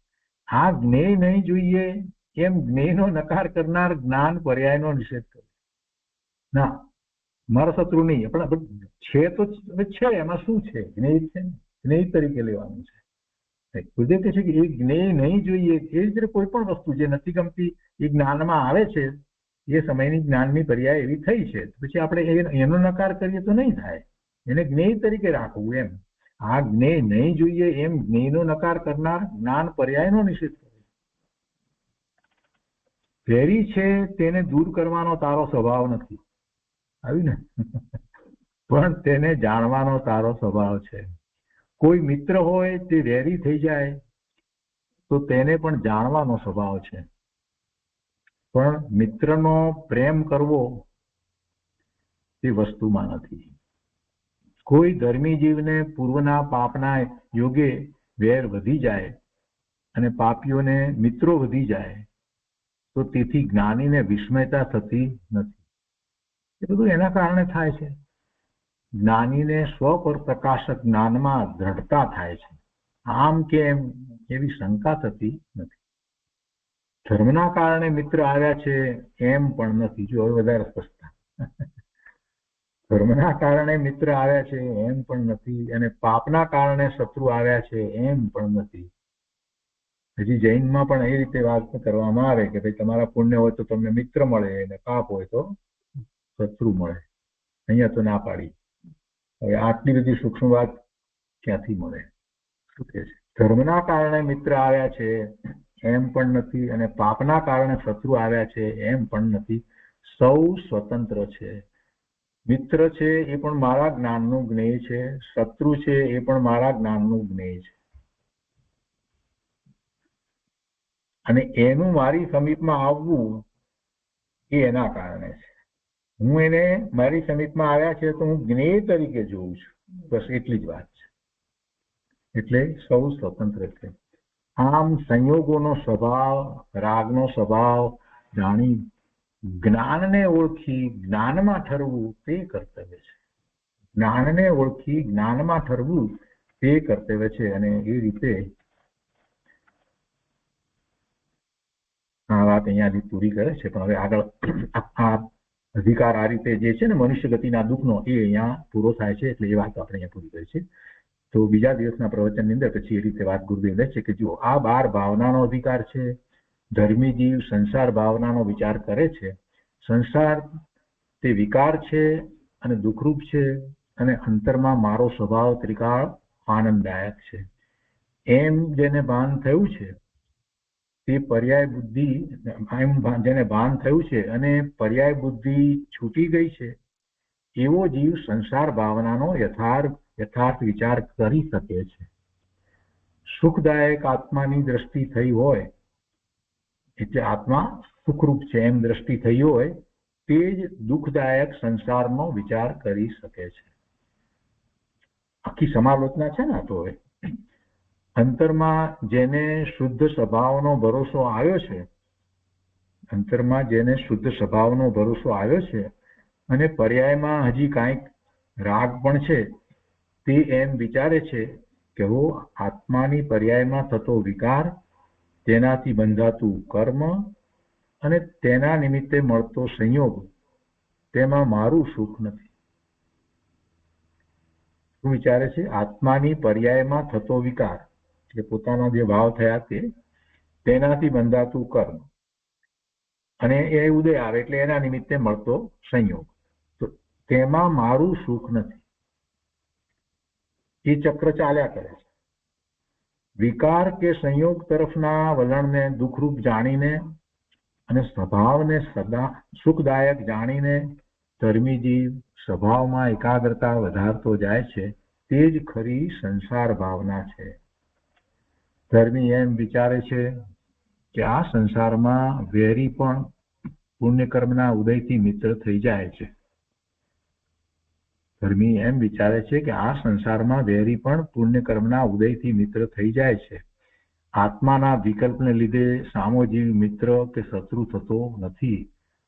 આ જ્ઞેય નહીં જોઈએ એમ જ્ઞેયનો નકાર કરનાર જ્ઞાન પર્યાયનો નિષેધ કરે. ના મારા શત્રુ નહીં, પણ છે તો છે, એમાં શું છે? જ્ઞેય છે ને, જ્ઞેય તરીકે લેવાનું છે. ગુરુદેવ કહે છે કે એ જ્ઞેય નહીં જોઈએ. એ જ રીતે કોઈ પણ વસ્તુ જે નથી ગમતી એ જ્ઞાનમાં આવે છે, એ સમયની જ્ઞાનની પર્યાય એવી થઈ છે, પછી આપણે એનો નકાર કરીએ તો નહીં થાય. એને જ્ઞેય તરીકે રાખવું એમ. આ જ્ઞેય નહીં જોઈએ એમ જ્ઞેયનો નકાર કરનાર જ્ઞાન પર્યાયનો નિષેધ કરે. વેરી છે તેને દૂર કરવાનો તારો સ્વભાવ નથી, આવ્યું ને? પણ તેને જાણવાનો તારો સ્વભાવ છે. કોઈ મિત્ર હોય તે વેરી થઈ જાય તો તેને પણ જાણવાનો સ્વભાવ છે. પણ મિત્રનો પ્રેમ કરવો તે વસ્તુમાં નથી. કોઈ ધર્મી જીવને પૂર્વના પાપના યોગે વેર વધી જાય અને પાપીઓને મિત્રો વધી જાય તો તેથી જ્ઞાનીને વિસ્મયતા થતી નથી. એ બધું એના કારણે થાય છે. જ્ઞાનીને સ્વ પર પ્રકાશક જ્ઞાનમાં દ્રઢતા થાય છે. આમ કે એમ એવી શંકા થતી નથી. ધર્મના કારણે મિત્ર આવ્યા છે એમ પણ નથી. જો હવે વધારે સ્પષ્ટતા. ધર્મના કારણે મિત્ર આવ્યા છે એમ પણ નથી, અને પાપના કારણે શત્રુ આવ્યા છે એમ પણ નથી. હજી જૈનમાં પણ એ રીતે વાત કરવામાં આવે કે ભાઈ તમારા પુણ્ય હોય તો તમને મિત્ર મળે અને પાપ હોય તો શત્રુ મળે. અહીંયા તો ના પાડી. હવે આટલી બધી સૂક્ષ્મ વાત ક્યાંથી મળે? શું કહે છે? ધર્મના કારણે મિત્ર આવ્યા છે એમ પણ નથી, અને પાપના કારણે શત્રુ આવ્યા છે એમ પણ નથી. સૌ સ્વતંત્ર છે. મિત્ર છે એ પણ મારા જ્ઞાનનું જ્ઞેય છે, શત્રુ છે એ પણ મારા જ્ઞાનનું જ્ઞેય છે. અને એનું મારી સમીપમાં આવવું એ એના કારણે છે. હું એને મારી સમીપમાં આવ્યા છે તો હું જ્ઞેય તરીકે જોઉં છું, બસ એટલી જ વાત છે. એટલે સૌ સ્વતંત્ર છે. આમ સંયોગોનો સ્વભાવ, રાગનો સ્વભાવ જાણી જ્ઞાનને ઓળખી જ્ઞાનમાં ઠરવું તે કર્તવ્ય છે. જ્ઞાનને ઓળખી જ્ઞાનમાં ઠરવું તે કર્તવ્ય છે. અને એ રીતે આ વાત અહીંયા પૂરી કરે છે. પણ હવે આગળ આ અધિકાર આ રીતે જે છે ને મનુષ્ય ગતિના દુઃખનો એ અહીંયા પૂરો થાય છે. એટલે એ વાત આપણે અહીંયા પૂરી કરી છે. તો બીજા દિવસના પ્રવચનની અંદર પછી એ રીતે વાત ગુરુદેવ લે છે કે જો આ 12 ભાવનાનો અધિકાર છે. ધર્મી જીવ સંસાર ભાવનાનો વિચાર કરે છે. સંસાર તે વિકાર છે અને દુઃખરૂપ છે, અને અંતરમાં મારો સ્વભાવ ત્રિકાળ આનંદદાયક છે એમ જેને ભાન થયું છે તે પર્યાય બુદ્ધિ જેને ભાન થયું છે અને પર્યાય બુદ્ધિ છૂટી ગઈ છે એવો જીવ સંસાર ભાવનાનો યથાર્થ વિચાર કરી શકે છે. સુખદાયક આત્માની દ્રષ્ટિ થઈ હોય એટલે આત્મા સુખરૂપ છે એમ દ્રષ્ટિ થઈ હોય તે જ દુઃખદાયક સંસારનો વિચાર કરી શકે છે. આખી સમાલોચના છે ને તો અંતરમાં જેને શુદ્ધ સ્વભાવનો ભરોસો આવ્યો છે અને પર્યાયમાં હજી કાંઈક રાગ પણ છે તે એમ વિચારે છે કે હું આત્માની પર્યાયમાં થતો વિકાર, તેનાથી બંધાતું કર્મ અને તેના નિમિત્તે મળતો સંયોગ, તેમાં મારું સુખ નથી. શું વિચારે છે? આત્માની પર્યાયમાં થતો વિકાર એટલે પોતાના જે ભાવ થયા તેનાથી બંધાતું કર્મ અને એ ઉદય આવે એટલે એના નિમિત્તે મળતો સંયોગ, તો તેમાં મારું સુખ નથી. એ ચક્ર ચાલ્યા કરે છે. વિકાર કે સંયોગ તરફના વલણને દુઃખરૂપ જાણીને અને સ્વભાવને સદા સુખદાયક જાણીને ધર્મી જીવ સ્વભાવમાં એકાગ્રતા વધારતો જાય છે. તે જ ખરી સંસાર ભાવના છે. ધર્મી એમ વિચારે છે કે આ સંસારમાં વેરી પણ પુણ્યકર્મના ઉદયથી મિત્ર થઈ જાય છે. ધર્મી એમ વિચારે છે કે આ સંસારમાં વેરી પણ પુણ્યકર્મના ઉદયથી મિત્ર થઈ જાય છે. આત્માના વિકલ્પને લીધે સામો જીવ મિત્ર કે શત્રુ થતો નથી,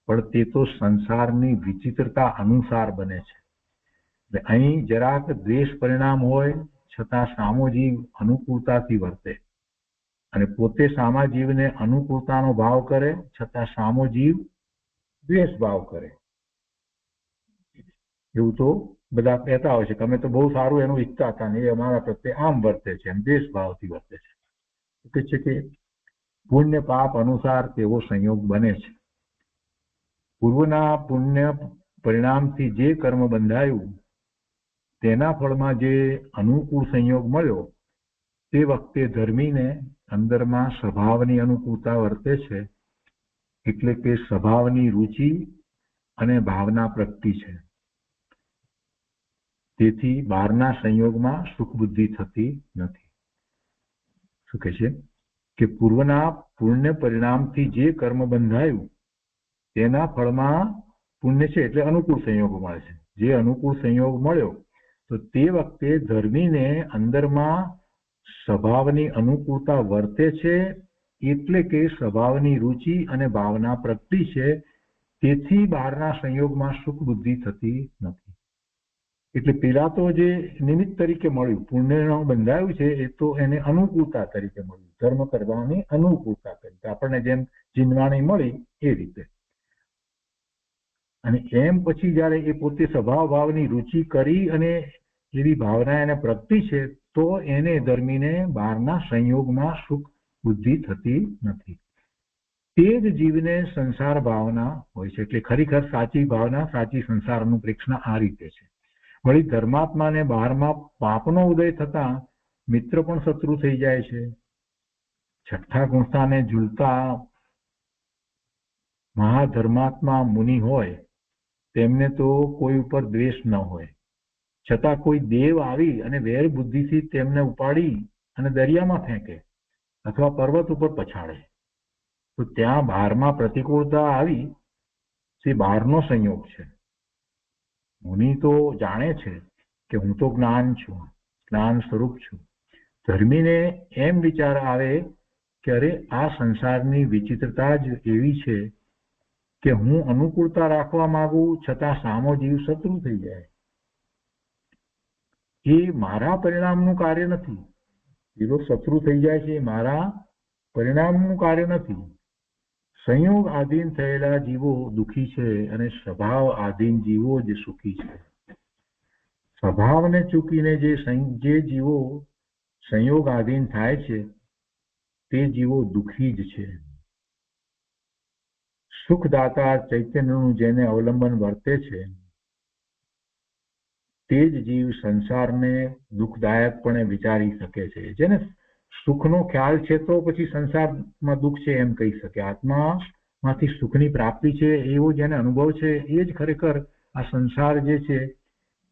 પણ તે તો સંસારની વિચિત્રતા અનુસાર બને છે. અહીં જરાક દ્વેષ પરિણામ હોય છતાં સામો જીવ અનુકૂળતાથી વર્તે અને પોતે સામા જીવને અનુકૂળતાનો ભાવ કરે છતાં સામો જીવ દ્વેષ ભાવ કરે. એવું તો બધા કહેતા હોય છે કે અમે તો બહુ સારું એનું ઈચ્છતા હતા ને એ અમારા પ્રત્યે આમ વર્તે છે, એમ દ્વેષ ભાવથી વર્તે છે. કે છે કે પુણ્ય પાપ અનુસાર તેવો સંયોગ બને છે. પૂર્વના પુણ્ય પરિણામથી જે કર્મ બંધાયું તેના ફળમાં જે અનુકૂળ સંયોગ મળ્યો તે વખતે ધર્મીને અંદરમાં સ્વભાવની અનુકૂળતા વર્તે છે, એટલે કે સ્વભાવની રુચિ અને ભાવના પ્રગટી છે. તેથી બહારના સંયોગમાં સુખ બુદ્ધિ થતી નથી. શું કહે છે કે પૂર્વના પુણ્ય પરિણામથી જે કર્મ બંધાયું તેના ફળમાં પુણ્ય છે એટલે અનુકૂળ સંયોગ મળે છે. જે અનુકૂળ સંયોગ મળ્યો તો તે વખતે ધર્મીને અંદરમાં સ્વભાવની અનુકૂળતા વર્તે છે, એટલે કે સ્વભાવની રુચિ અને ભાવના પ્રગટી છે. તેથી બહારના સંયોગમાં સુખ બુદ્ધિ થતી નથી. એટલે પેલા તો જે નિમિત્ત તરીકે મળ્યું, પુણ્ય બંધાયું છે, એ તો એને અનુકૂળતા તરીકે મળ્યું, ધર્મ કરવાની અનુકૂળતા તરીકે આપણને જેમ જીનવાણી મળી એ રીતે. અને એમ પછી જયારે એ પોતે સ્વભાવ ભાવની રુચિ કરી અને એવી ભાવના એને પ્રગટી છે, તો એને ધર્મીને બહારના સંયોગમાં સુખ બુદ્ધિ થતી નથી. તે જ જીવને સંસાર ભાવના હોય છે. એટલે ખરેખર સાચી ભાવના, સાચી સંસાર અનુપ્રેક્ષણા આ રીતે છે. વળી ધર્માત્માને બહારમાં પાપનો ઉદય થતા મિત્ર પણ શત્રુ થઈ જાય છે. છઠ્ઠા ગુણસ્થાને ઝૂલતા મહાધર્માત્મા મુનિ હોય તેમને તો કોઈ ઉપર દ્વેષ ન હોય, છતાં કોઈ દેવ આવી અને વેર બુદ્ધિથી તેમને ઉપાડી અને દરિયામાં ફેંકે અથવા પર્વત ઉપર પછાડે તો ત્યાં બહારમાં પ્રતિકૂળતા આવી તે બહારનો સંયોગ છે. મુનિ તો જાણે છે કે હું તો જ્ઞાન છું, જ્ઞાન સ્વરૂપ છું. ધર્મીને એમ વિચાર આવે કે અરે આ સંસારની વિચિત્રતા જ એવી છે કે હું અનુકૂળતા રાખવા માંગુ છતાં સામો જીવ શત્રુ થઈ જાય. એ મારા પરિણામનું કાર્ય નથી. એ તો શત્રુ થઈ જાય છે, મારા પરિણામનું કાર્ય નથી. સંયોગ આધીન થયેલા જીવો દુઃખી છે અને સ્વભાવ આધીન જીવો જ સુખી છે. સ્વભાવને ચૂકીને જે જીવો સંયોગ આધીન થાય છે તે જીવો દુઃખી જ છે. સુખદાતા ચૈતન્યનું જેને અવલંબન વર્તે છે તે જ જીવ સંસારને દુઃખદાયકપણે વિચારી શકે છે. જેને સુખનો ખ્યાલ છે તો પછી સંસારમાં દુઃખ છે એમ કહી શકે. આત્મામાંથી સુખની પ્રાપ્તિ છે એવો જેને અનુભવ છે એ જ ખરેખર આ સંસાર જે છે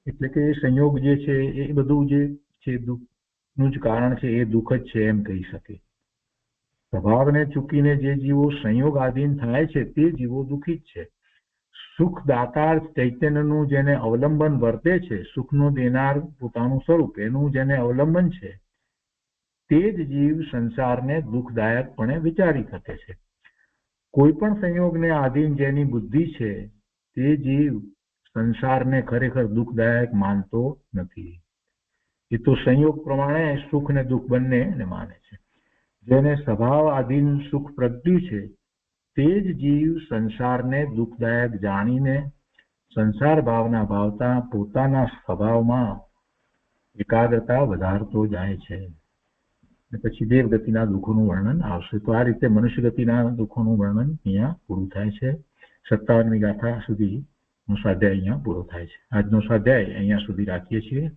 એટલે કે સંયોગ જે છે એ બધું જે છે દુઃખનું જ કારણ છે, એ દુઃખ જ છે એમ કહી શકે. સ્વભાવને ચૂકીને જે જીવો સંયોગ આધીન થાય છે તે જીવો દુઃખી જ છે. સુખ દાતાર ચૈતન્યનું જેને અવલંબન વર્તે છે, સુખનો દેનાર પોતાનું સ્વરૂપ એનું જેને અવલંબન છે, તે જ જીવ સંસારને દુઃખદાયકપણે વિચારી શકે છે. કોઈ પણ સંયોગને આધીન જેની બુદ્ધિ છે તે જીવ સંસારને ખરેખર દુઃખદાયક માનતો નથી. એ તો સંયોગ પ્રમાણે સુખ ને દુઃખ બંને માને છે. જેને સ્વભાવ આધીન સુખ પ્રગટ્યું છે તે જ જીવ સંસારને દુઃખદાયક જાણીને સંસાર ભાવના ભાવતા પોતાના સ્વભાવમાં એકાગ્રતા વધારતો જાય છે. પછી દેવગતિના દુઃખોનું વર્ણન આવશે. તો આ રીતે મનુષ્ય ગતિના દુઃખોનું વર્ણન અહીંયા પૂરું થાય છે. 57મી ગાથા સુધીનો સ્વાધ્યાય અહીંયા પૂરો થાય છે. આજનો સ્વાધ્યાય અહીંયા સુધી રાખીએ છીએ.